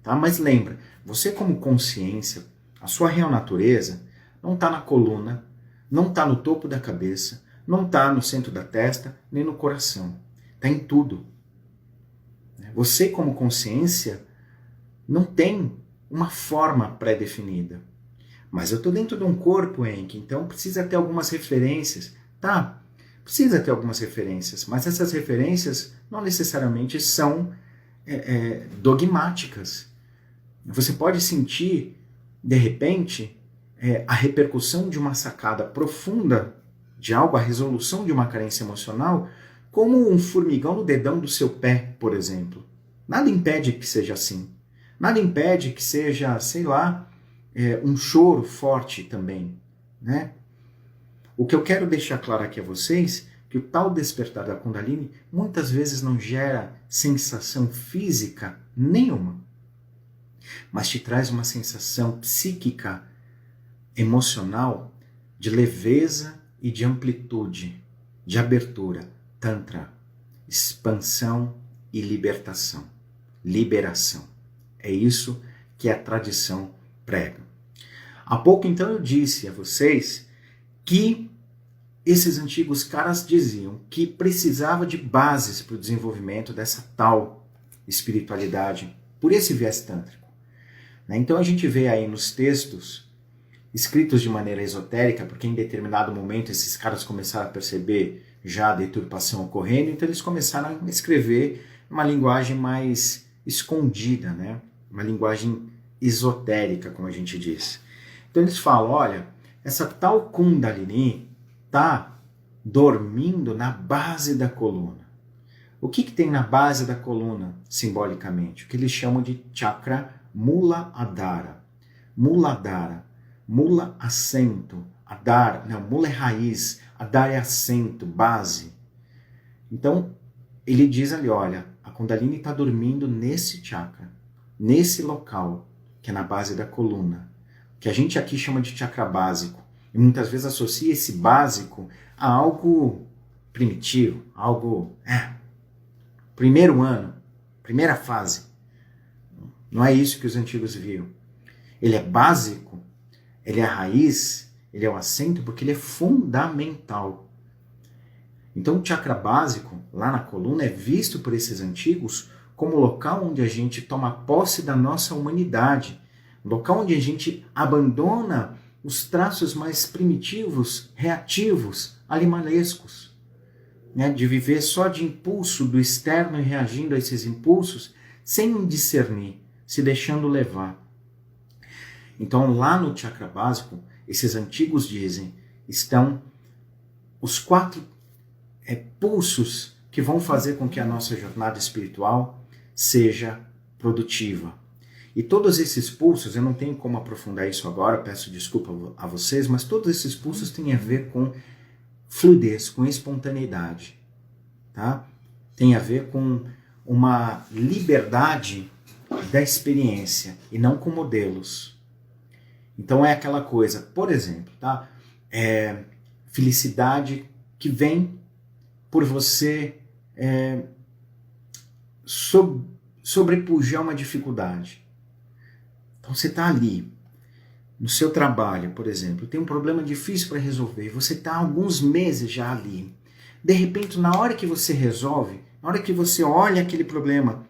Tá? Mas lembra, você como consciência, a sua real natureza não está na coluna, não está no topo da cabeça, não está no centro da testa, nem no coração. Está em tudo. Você como consciência não tem uma forma pré-definida. Mas eu estou dentro de um corpo, Enki, então precisa ter algumas referências. Tá, precisa ter algumas referências, mas essas referências não necessariamente são dogmáticas. Você pode sentir, de repente, a repercussão de uma sacada profunda de algo, a resolução de uma carência emocional, como um formigão no dedão do seu pé, por exemplo. Nada impede que seja assim. Nada impede que seja, sei lá, um choro forte também, né? O que eu quero deixar claro aqui a vocês, que o tal despertar da Kundalini muitas vezes não gera sensação física nenhuma, mas te traz uma sensação psíquica, emocional, de leveza e de amplitude, de abertura, tantra, expansão e libertação, liberação. É isso que a tradição prega. Há pouco então eu disse a vocês que esses antigos caras diziam que precisava de bases para o desenvolvimento dessa tal espiritualidade, por esse viés tântrico. Então a gente vê aí nos textos escritos de maneira esotérica, porque em determinado momento esses caras começaram a perceber já a deturpação ocorrendo, então eles começaram a escrever uma linguagem mais escondida, né? Uma linguagem esotérica, como a gente diz. Então eles falam, olha, essa tal Kundalini está dormindo na base da coluna. O que tem na base da coluna, simbolicamente? O que eles chamam de chakra Muladhara. Muladhara. Mula, assento. Adhara, não, Mula é raiz. Adhara é assento, base. Então, ele diz ali, olha, a Kundalini está dormindo nesse chakra, nesse local, que é na base da coluna, que a gente aqui chama de chakra básico. E muitas vezes associa esse básico a algo primitivo, algo, primeiro ano, primeira fase. Não é isso que os antigos viam. Ele é básico, ele é a raiz, ele é o assento, porque ele é fundamental. Então o chakra básico, lá na coluna, é visto por esses antigos como o local onde a gente toma posse da nossa humanidade, local onde a gente abandona os traços mais primitivos, reativos, animalescos, né? De viver só de impulso do externo e reagindo a esses impulsos sem discernir, se deixando levar. Então lá no chakra básico, esses antigos dizem, estão os 4 pulsos que vão fazer com que a nossa jornada espiritual seja produtiva. E todos esses pulsos, eu não tenho como aprofundar isso agora, peço desculpa a vocês, mas todos esses pulsos têm a ver com fluidez, com espontaneidade, tá? Tem a ver com uma liberdade da experiência e não com modelos. Então é aquela coisa, por exemplo, tá? Felicidade que vem por você sobrepujar uma dificuldade. Então você está ali, no seu trabalho, por exemplo, tem um problema difícil para resolver, você está há alguns meses já ali. De repente, na hora que você resolve, na hora que você olha aquele problema,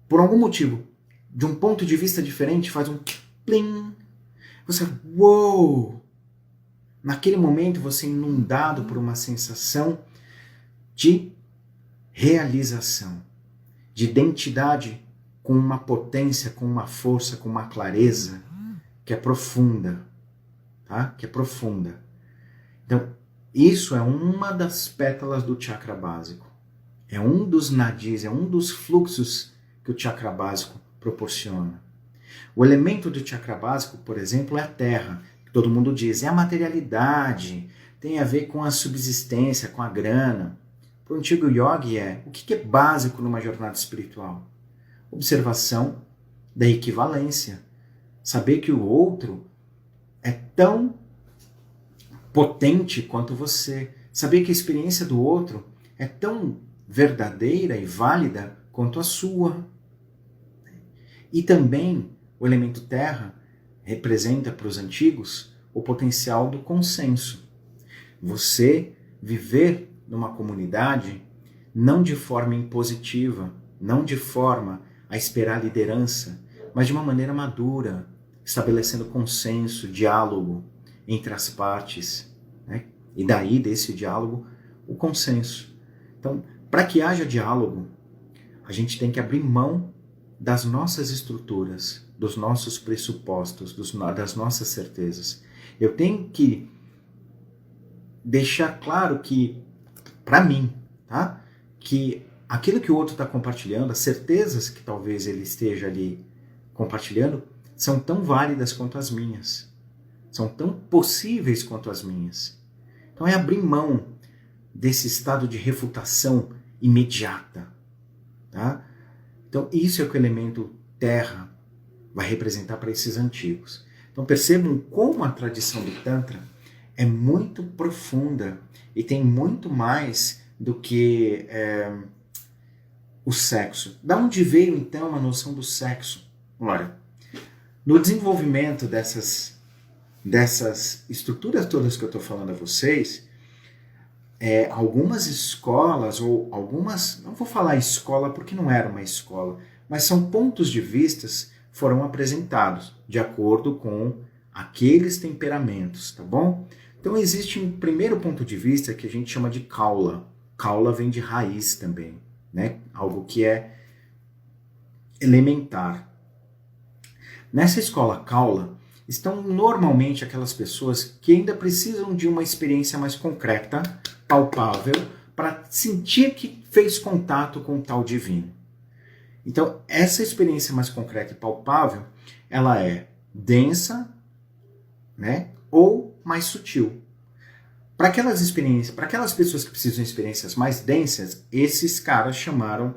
por algum motivo, de um ponto de vista diferente, faz um plim. Você, uou! Naquele momento você é inundado por uma sensação de realização, de identidade com uma potência, com uma força, com uma clareza que é profunda, tá? Que é profunda. Então, isso é uma das pétalas do chakra básico. É um dos nadis, é um dos fluxos que o chakra básico proporciona. O elemento do chakra básico, por exemplo, é a terra. Todo mundo diz, é a materialidade, tem a ver com a subsistência, com a grana. Para o antigo yogi o que é básico numa jornada espiritual? Observação da equivalência. Saber que o outro é tão potente quanto você. Saber que a experiência do outro é tão verdadeira e válida quanto a sua. E também o elemento terra representa para os antigos o potencial do consenso. Você viver numa comunidade não de forma impositiva, não de forma a esperar liderança, mas de uma maneira madura, estabelecendo consenso, diálogo entre as partes, né? E daí, desse diálogo, o consenso. Então, para que haja diálogo, a gente tem que abrir mão das nossas estruturas, dos nossos pressupostos, das nossas certezas. Eu tenho que deixar claro que, para mim, tá? Que aquilo que o outro está compartilhando, as certezas que talvez ele esteja ali compartilhando, são tão válidas quanto as minhas. São tão possíveis quanto as minhas. Então é abrir mão desse estado de refutação imediata. Tá? Então isso é o que o elemento terra vai representar para esses antigos. Então percebam como a tradição do Tantra é muito profunda e tem muito mais do que o sexo. Da onde veio então a noção do sexo? Olha, no desenvolvimento dessas estruturas todas que eu estou falando a vocês, algumas escolas, ou algumas, não vou falar escola porque não era uma escola, mas são pontos de vistas foram apresentados de acordo com aqueles temperamentos, tá bom? Então existe um primeiro ponto de vista que a gente chama de kaula. Kaula vem de raiz também, né? Algo que é elementar. Nessa escola kaula estão normalmente aquelas pessoas que ainda precisam de uma experiência mais concreta, palpável, para sentir que fez contato com o tal divino. Então, essa experiência mais concreta e palpável, ela é densa, né, ou mais sutil. Para aquelas experiências, para aquelas pessoas que precisam de experiências mais densas, esses caras chamaram,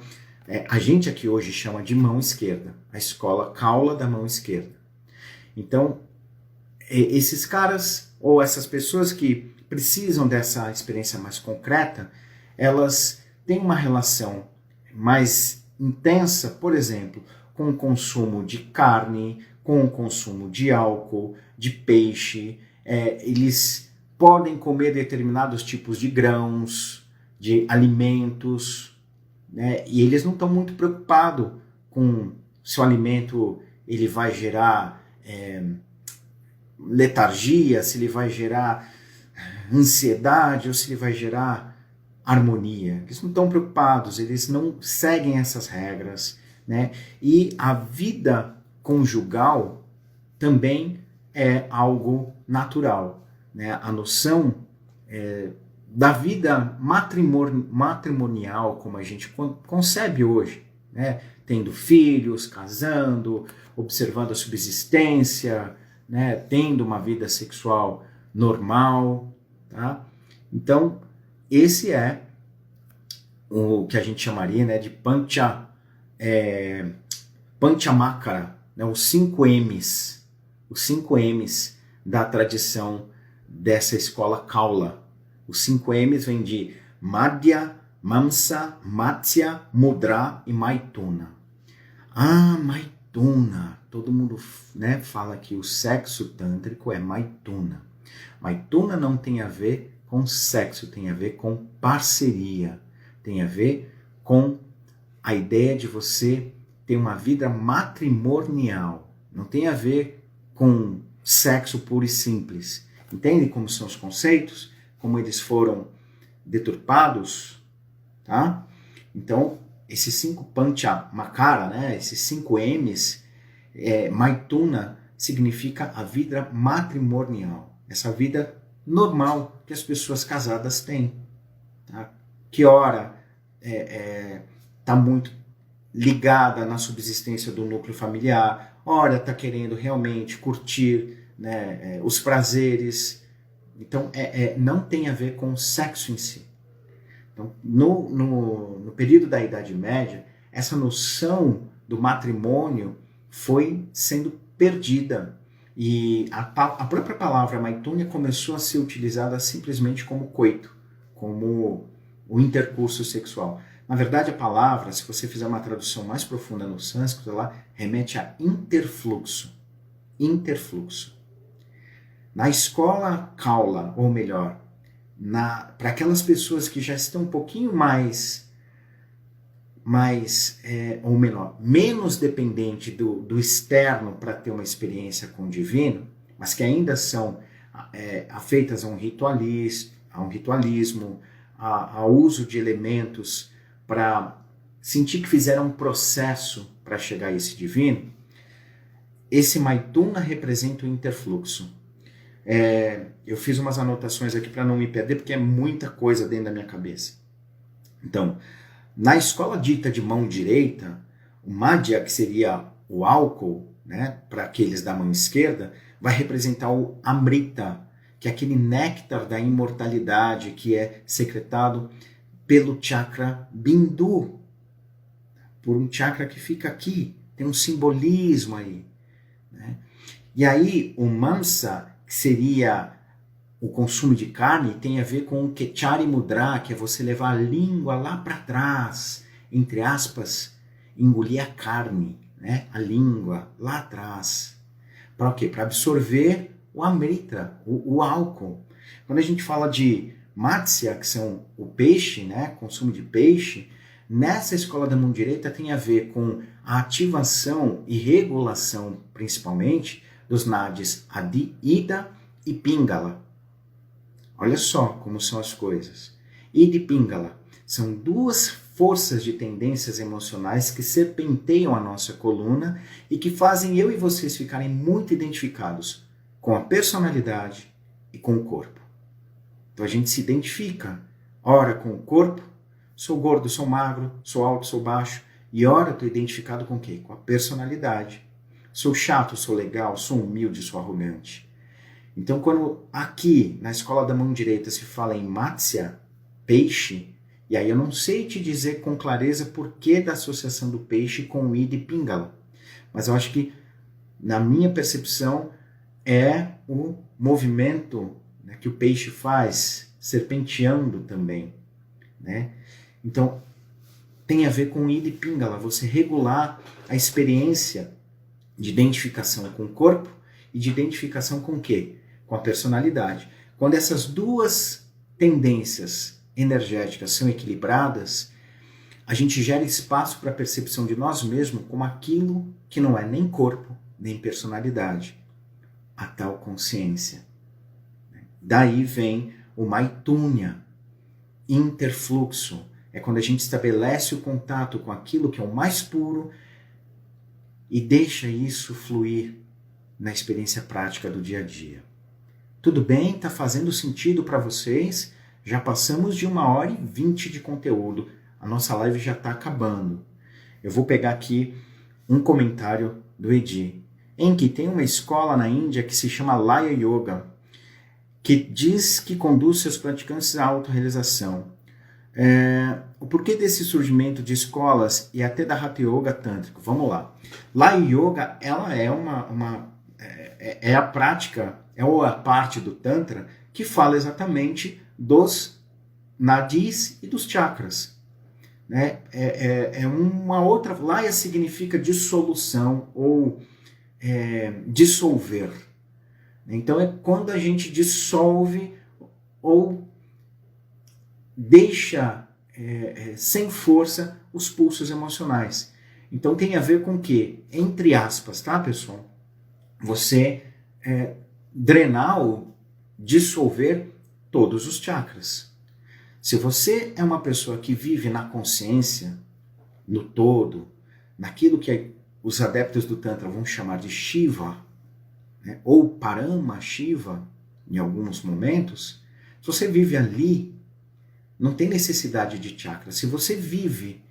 a gente aqui hoje chama de mão esquerda, a escola kaula da mão esquerda. Então, esses caras, ou essas pessoas que precisam dessa experiência mais concreta, elas têm uma relação mais intensa, por exemplo, com o consumo de carne, com o consumo de álcool, de peixe, eles podem comer determinados tipos de grãos, de alimentos, né? E eles não estão muito preocupados com se o alimento ele vai gerar letargia, se ele vai gerar ansiedade ou se ele vai gerar harmonia. Eles não estão preocupados, eles não seguem essas regras, né? E a vida conjugal também é algo natural, né? A noção da vida matrimonial, como a gente concebe hoje, né? Tendo filhos, casando, observando a subsistência, né? Tendo uma vida sexual normal, tá? Então, esse é o que a gente chamaria, né, de Panchamakara, né, os 5 M's da tradição dessa escola Kaula. Os 5 M's vêm de Madhya, Mamsa, Matsya, Mudra e Maituna. Ah, Maituna. Todo mundo, né, fala que o sexo tântrico é Maituna. Maituna não tem a ver com sexo, tem a ver com parceria, tem a ver com a ideia de você ter uma vida matrimonial. Não tem a ver com sexo puro e simples. Entende como são os conceitos? Como eles foram deturpados? Tá? Então, esses 5 Panchamakara, né, esses 5 M's, Maituna significa a vida matrimonial. Essa vida normal que as pessoas casadas têm. Tá? Que ora está muito ligada na subsistência do núcleo familiar, ora está querendo realmente curtir, né, os prazeres. Então, não tem a ver com o sexo em si. Então, no período da Idade Média, essa noção do matrimônio foi sendo perdida. E a própria palavra maitúnia começou a ser utilizada simplesmente como coito, como o intercurso sexual. Na verdade, a palavra, se você fizer uma tradução mais profunda no sânscrito, ela remete a interfluxo. Interfluxo. Na escola Kaula, ou melhor, para aquelas pessoas que já estão um pouquinho menos dependente do externo para ter uma experiência com o divino, mas que ainda são afeitas a um ritualismo, ao uso de elementos para sentir que fizeram um processo para chegar a esse divino, esse Maituna representa o interfluxo. Eu fiz umas anotações aqui para não me perder, porque é muita coisa dentro da minha cabeça. Então, na escola dita de mão direita, o Madhya, que seria o álcool, né, para aqueles da mão esquerda, vai representar o Amrita, que é aquele néctar da imortalidade que é secretado pelo chakra Bindu, por um chakra que fica aqui, tem um simbolismo aí, né? E aí o Mamsa, que seria o consumo de carne, tem a ver com o Kechari Mudra, que é você levar a língua lá para trás, entre aspas, engolir a carne, né? A língua lá atrás. Para o quê? Para absorver o Amrita, o álcool. Quando a gente fala de Matsya, que são o peixe, né? Consumo de peixe, nessa escola da mão direita tem a ver com a ativação e regulação, principalmente, dos nadis Adi, Ida e Pingala. Olha só como são as coisas. Ida e Pingala são 2 forças de tendências emocionais que serpenteiam a nossa coluna e que fazem eu e vocês ficarem muito identificados com a personalidade e com o corpo. Então a gente se identifica, ora com o corpo, sou gordo, sou magro, sou alto, sou baixo, e ora estou identificado com o quê? Com a personalidade. Sou chato, sou legal, sou humilde, sou arrogante. Então, quando aqui na escola da mão direita se fala em Matsya, peixe, e aí eu não sei te dizer com clareza por que da associação do peixe com o Ida e Pingala, mas eu acho que, na minha percepção, é o movimento, né, que o peixe faz, serpenteando também, né? Então, tem a ver com Ida e Pingala, você regular a experiência de identificação com o corpo e de identificação com o quê? Com a personalidade. Quando essas 2 tendências energéticas são equilibradas, a gente gera espaço para a percepção de nós mesmos como aquilo que não é nem corpo, nem personalidade, a tal consciência. Daí vem o Maithunya, interfluxo. É quando a gente estabelece o contato com aquilo que é o mais puro e deixa isso fluir na experiência prática do dia a dia. Tudo bem? Está fazendo sentido para vocês? Já passamos de 1h20 de conteúdo. A nossa live já está acabando. Eu vou pegar aqui um comentário do Edi, em que tem uma escola na Índia que se chama Laya Yoga, que diz que conduz seus praticantes à autorrealização. O porquê desse surgimento de escolas e até da Hatha Yoga Tântrico? Vamos lá. Laya Yoga, ela é a prática, é a parte do Tantra que fala exatamente dos nadis e dos chakras. Né? É uma outra... Laya significa dissolução ou dissolver. Então é quando a gente dissolve ou deixa sem força os pulsos emocionais. Então tem a ver com o quê? Entre aspas, tá, pessoal? Você drenar ou dissolver todos os chakras. Se você é uma pessoa que vive na consciência, no todo, naquilo que os adeptos do Tantra vão chamar de Shiva, né, ou Parama Shiva, em alguns momentos, se você vive ali, não tem necessidade de chakra. Se você vive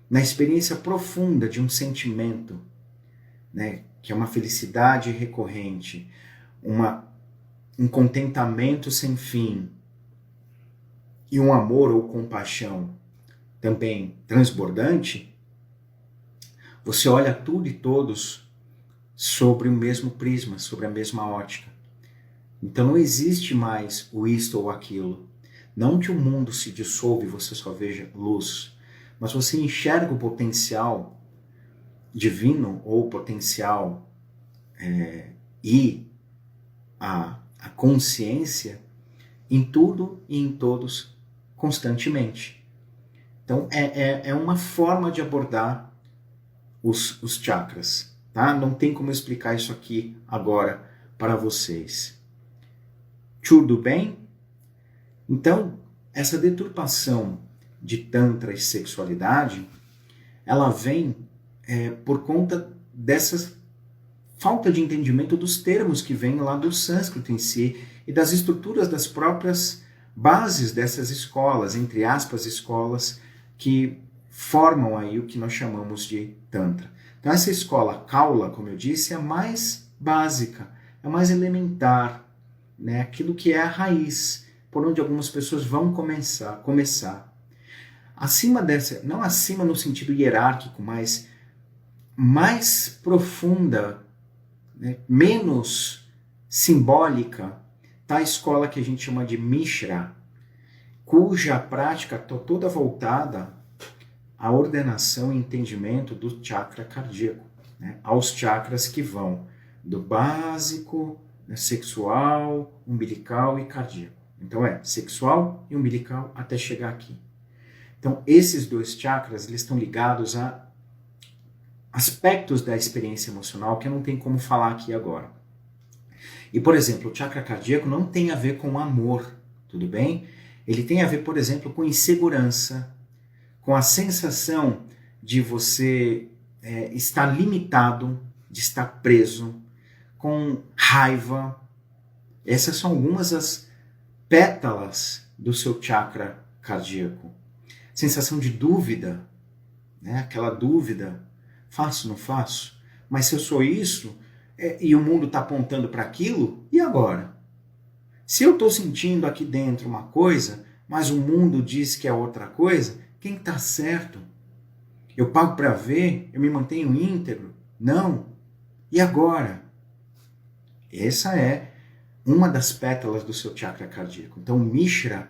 na experiência profunda de um sentimento, né, que é uma felicidade recorrente, um contentamento sem fim, e um amor ou compaixão também transbordante, você olha tudo e todos sobre o mesmo prisma, sobre a mesma ótica. Então não existe mais o isto ou aquilo. Não que o mundo se dissolve e você só veja luz, mas você enxerga o potencial divino ou potencial e a consciência em tudo e em todos constantemente. Então é uma forma de abordar os chakras. Tá? Não tem como explicar isso aqui agora para vocês. Tudo bem? Então, essa deturpação de Tantra e sexualidade, ela vem por conta dessa falta de entendimento dos termos que vêm lá do sânscrito em si e das estruturas das próprias bases dessas escolas, entre aspas, escolas que formam aí o que nós chamamos de Tantra. Então essa escola Kaula, como eu disse, é a mais básica, é a mais elementar, né? Aquilo que é a raiz, por onde algumas pessoas vão começar. Acima dessa, não acima no sentido hierárquico, mas mais profunda, né? Menos simbólica, está a escola que a gente chama de Mishra, cuja prática está toda voltada à ordenação e entendimento do chakra cardíaco, né? Aos chakras que vão do básico, né, sexual, umbilical e cardíaco. Então sexual e umbilical até chegar aqui. Então esses dois chakras eles estão ligados a aspectos da experiência emocional que eu não tenho como falar aqui agora. E, por exemplo, o chakra cardíaco não tem a ver com amor, tudo bem? Ele tem a ver, por exemplo, com insegurança, com a sensação de você estar limitado, de estar preso, com raiva. Essas são algumas das pétalas do seu chakra cardíaco. Sensação de dúvida, né? Aquela dúvida, faço, não faço? Mas se eu sou isso, e o mundo está apontando para aquilo, e agora? Se eu estou sentindo aqui dentro uma coisa, mas o mundo diz que é outra coisa, quem está certo? Eu pago para ver? Eu me mantenho íntegro? Não. E agora? Essa é uma das pétalas do seu chakra cardíaco. Então, o Mishra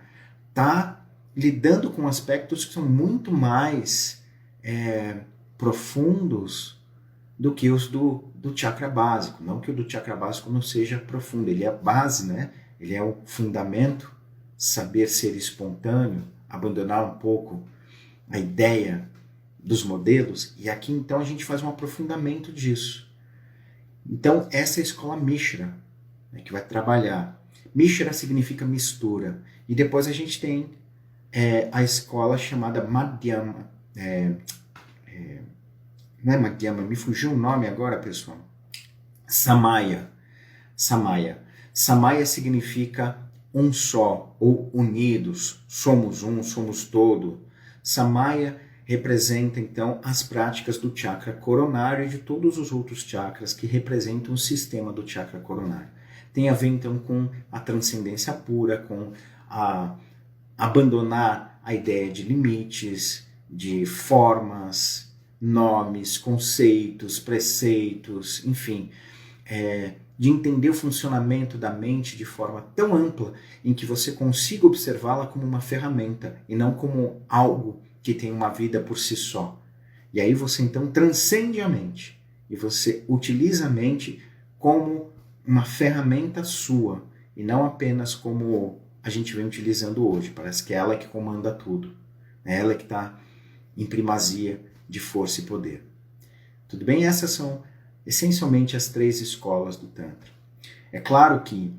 está lidando com aspectos que são muito mais profundos do que os do chakra básico. Não que o do chakra básico não seja profundo, ele é a base, né? Ele é o fundamento, saber ser espontâneo, abandonar um pouco a ideia dos modelos, e aqui então a gente faz um aprofundamento disso. Então essa é a escola Mishra, né, que vai trabalhar. Mishra significa mistura, e depois a gente tem a escola chamada Madhyama. Não é Madhyama, me fugiu o nome agora, pessoal. Samaya. Samaya significa um só, ou unidos, somos um, somos todo. Samaya representa, então, as práticas do chakra coronário e de todos os outros chakras que representam o sistema do chakra coronário. Tem a ver, então, com a transcendência pura, com abandonar a ideia de limites, de formas, nomes, conceitos, preceitos, enfim, de entender o funcionamento da mente de forma tão ampla em que você consiga observá-la como uma ferramenta e não como algo que tem uma vida por si só. E aí você então transcende a mente e você utiliza a mente como uma ferramenta sua e não apenas como a gente vem utilizando hoje. Parece que é ela que comanda tudo. É ela que está em primazia de força e poder. Tudo bem? Essas são essencialmente as 3 escolas do Tantra. É claro que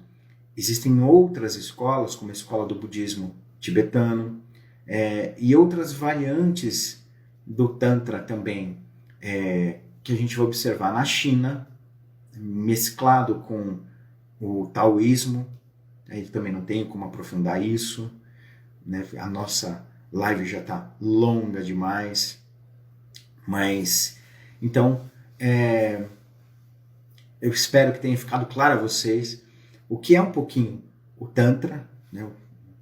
existem outras escolas, como a escola do budismo tibetano, e outras variantes do Tantra também, que a gente vai observar na China, mesclado com o taoísmo. Aí também não tenho como aprofundar isso, né? A nossa live já está longa demais, mas então eu espero que tenha ficado claro a vocês o que é um pouquinho o Tantra, né?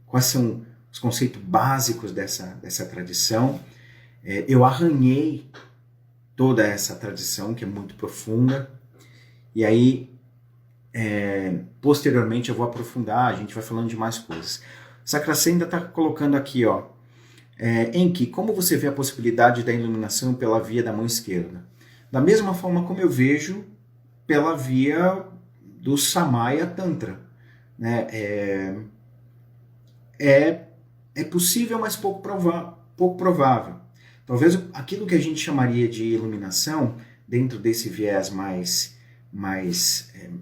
Quais são os conceitos básicos dessa tradição. Eu arranhei toda essa tradição, que é muito profunda, e aí posteriormente eu vou aprofundar, a gente vai falando de mais coisas. Sacrasenda está colocando aqui, ó, Enki, como você vê a possibilidade da iluminação pela via da mão esquerda? Da mesma forma como eu vejo pela via do Samaya Tantra, né? É possível, mas pouco provável. Talvez aquilo que a gente chamaria de iluminação, dentro desse viés mais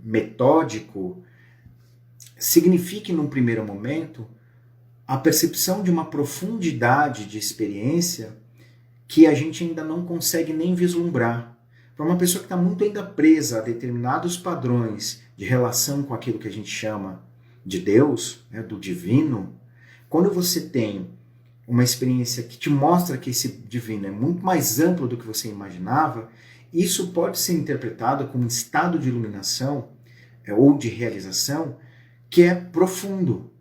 metódico, signifique num primeiro momento a percepção de uma profundidade de experiência que a gente ainda não consegue nem vislumbrar. Para uma pessoa que está muito ainda presa a determinados padrões de relação com aquilo que a gente chama de Deus, né, do divino, quando você tem uma experiência que te mostra que esse divino é muito mais amplo do que você imaginava, isso pode ser interpretado como um estado de iluminação ou de realização que é profundo,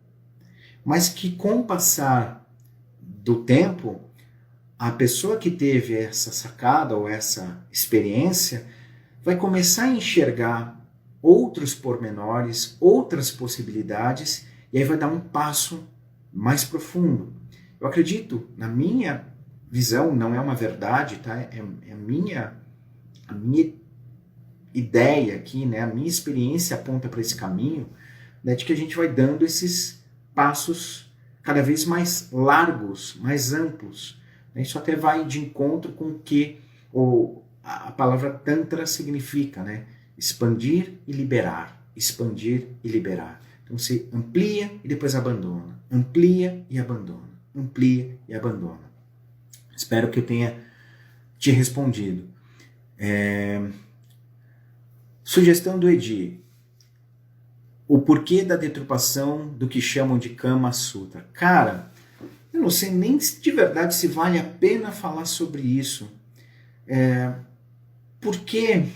mas que com o passar do tempo, a pessoa que teve essa sacada ou essa experiência vai começar a enxergar outros pormenores, outras possibilidades, e aí vai dar um passo mais profundo. Eu acredito, na minha visão, não é uma verdade, tá? É a minha ideia aqui, né? A minha experiência aponta para esse caminho, né? De que a gente vai dando esses passos cada vez mais largos, mais amplos. Isso até vai de encontro com o que a palavra Tantra significa, né? Expandir e liberar. Expandir e liberar. Então você amplia e depois abandona. Amplia e abandona. Amplia e abandona. Espero que eu tenha te respondido. Sugestão do Edi. O porquê da deturpação do que chamam de Kama Sutra. Cara, eu não sei nem de verdade se vale a pena falar sobre isso. Porque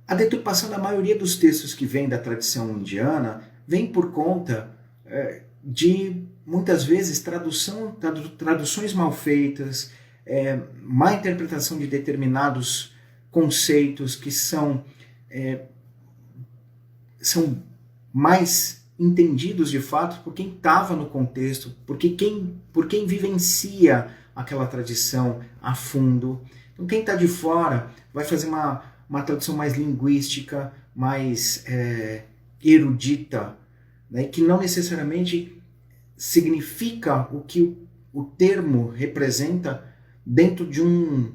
a deturpação da maioria dos textos que vem da tradição indiana vem por conta de, muitas vezes, traduções mal feitas, má interpretação de determinados conceitos que são mais entendidos de fato por quem estava no contexto, por quem vivencia aquela tradição a fundo. Então quem está de fora vai fazer uma tradução mais linguística, mais erudita né, que não necessariamente significa o que o termo representa dentro de um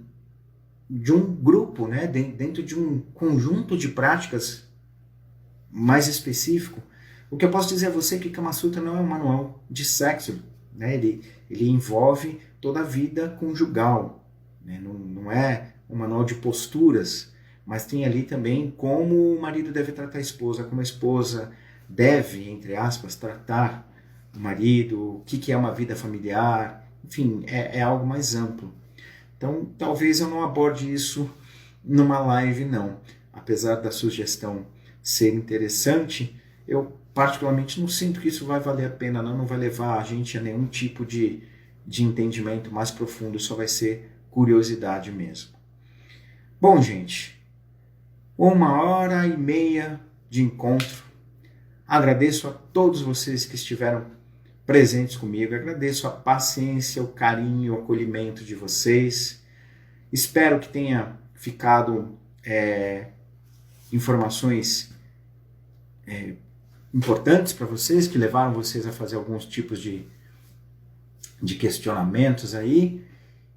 grupo, né, dentro de um conjunto de práticas mais específico. O que eu posso dizer a você é que Kama Sutra não é um manual de sexo, né, ele envolve toda a vida conjugal, né, não é um manual de posturas, mas tem ali também como o marido deve tratar a esposa, como a esposa deve, entre aspas, tratar o marido, o que é uma vida familiar, enfim, é algo mais amplo. Então, talvez eu não aborde isso numa live, não. Apesar da sugestão ser interessante, eu particularmente não sinto que isso vai valer a pena, não vai levar a gente a nenhum tipo de entendimento mais profundo, só vai ser curiosidade mesmo. Bom, gente, 1h30 de encontro. Agradeço a todos vocês que estiveram presentes comigo, agradeço a paciência, o carinho, o acolhimento de vocês. Espero que tenha ficado informações importantes para vocês, que levaram vocês a fazer alguns tipos de questionamentos aí.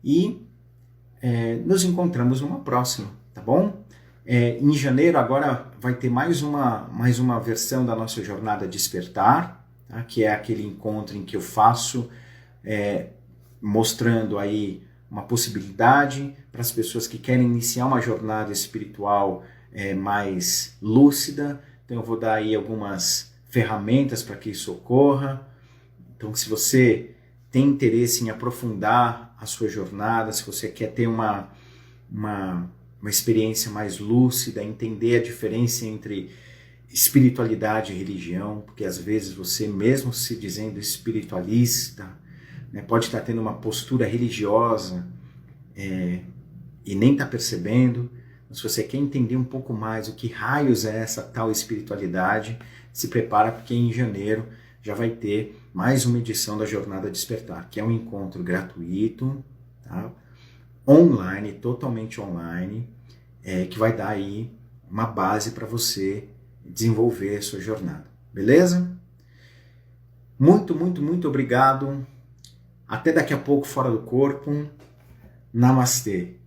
E nos encontramos numa próxima, tá bom? Em janeiro agora vai ter mais uma versão da nossa jornada Despertar, tá? Que é aquele encontro em que eu faço mostrando aí uma possibilidade para as pessoas que querem iniciar uma jornada espiritual mais lúcida. Então eu vou dar aí algumas ferramentas para que isso ocorra. Então, se você tem interesse em aprofundar a sua jornada, se você quer ter uma experiência mais lúcida, entender a diferença entre espiritualidade e religião, porque às vezes você, mesmo se dizendo espiritualista, né, pode estar tendo uma postura religiosa e nem está percebendo. Mas se você quer entender um pouco mais o que raios é essa tal espiritualidade, se prepara, porque em janeiro já vai ter mais uma edição da Jornada Despertar, que é um encontro gratuito, tá? Online, totalmente online, que vai dar aí uma base para você desenvolver a sua jornada. Beleza? Muito, muito, muito obrigado. Até daqui a pouco, Fora do Corpo. Namastê.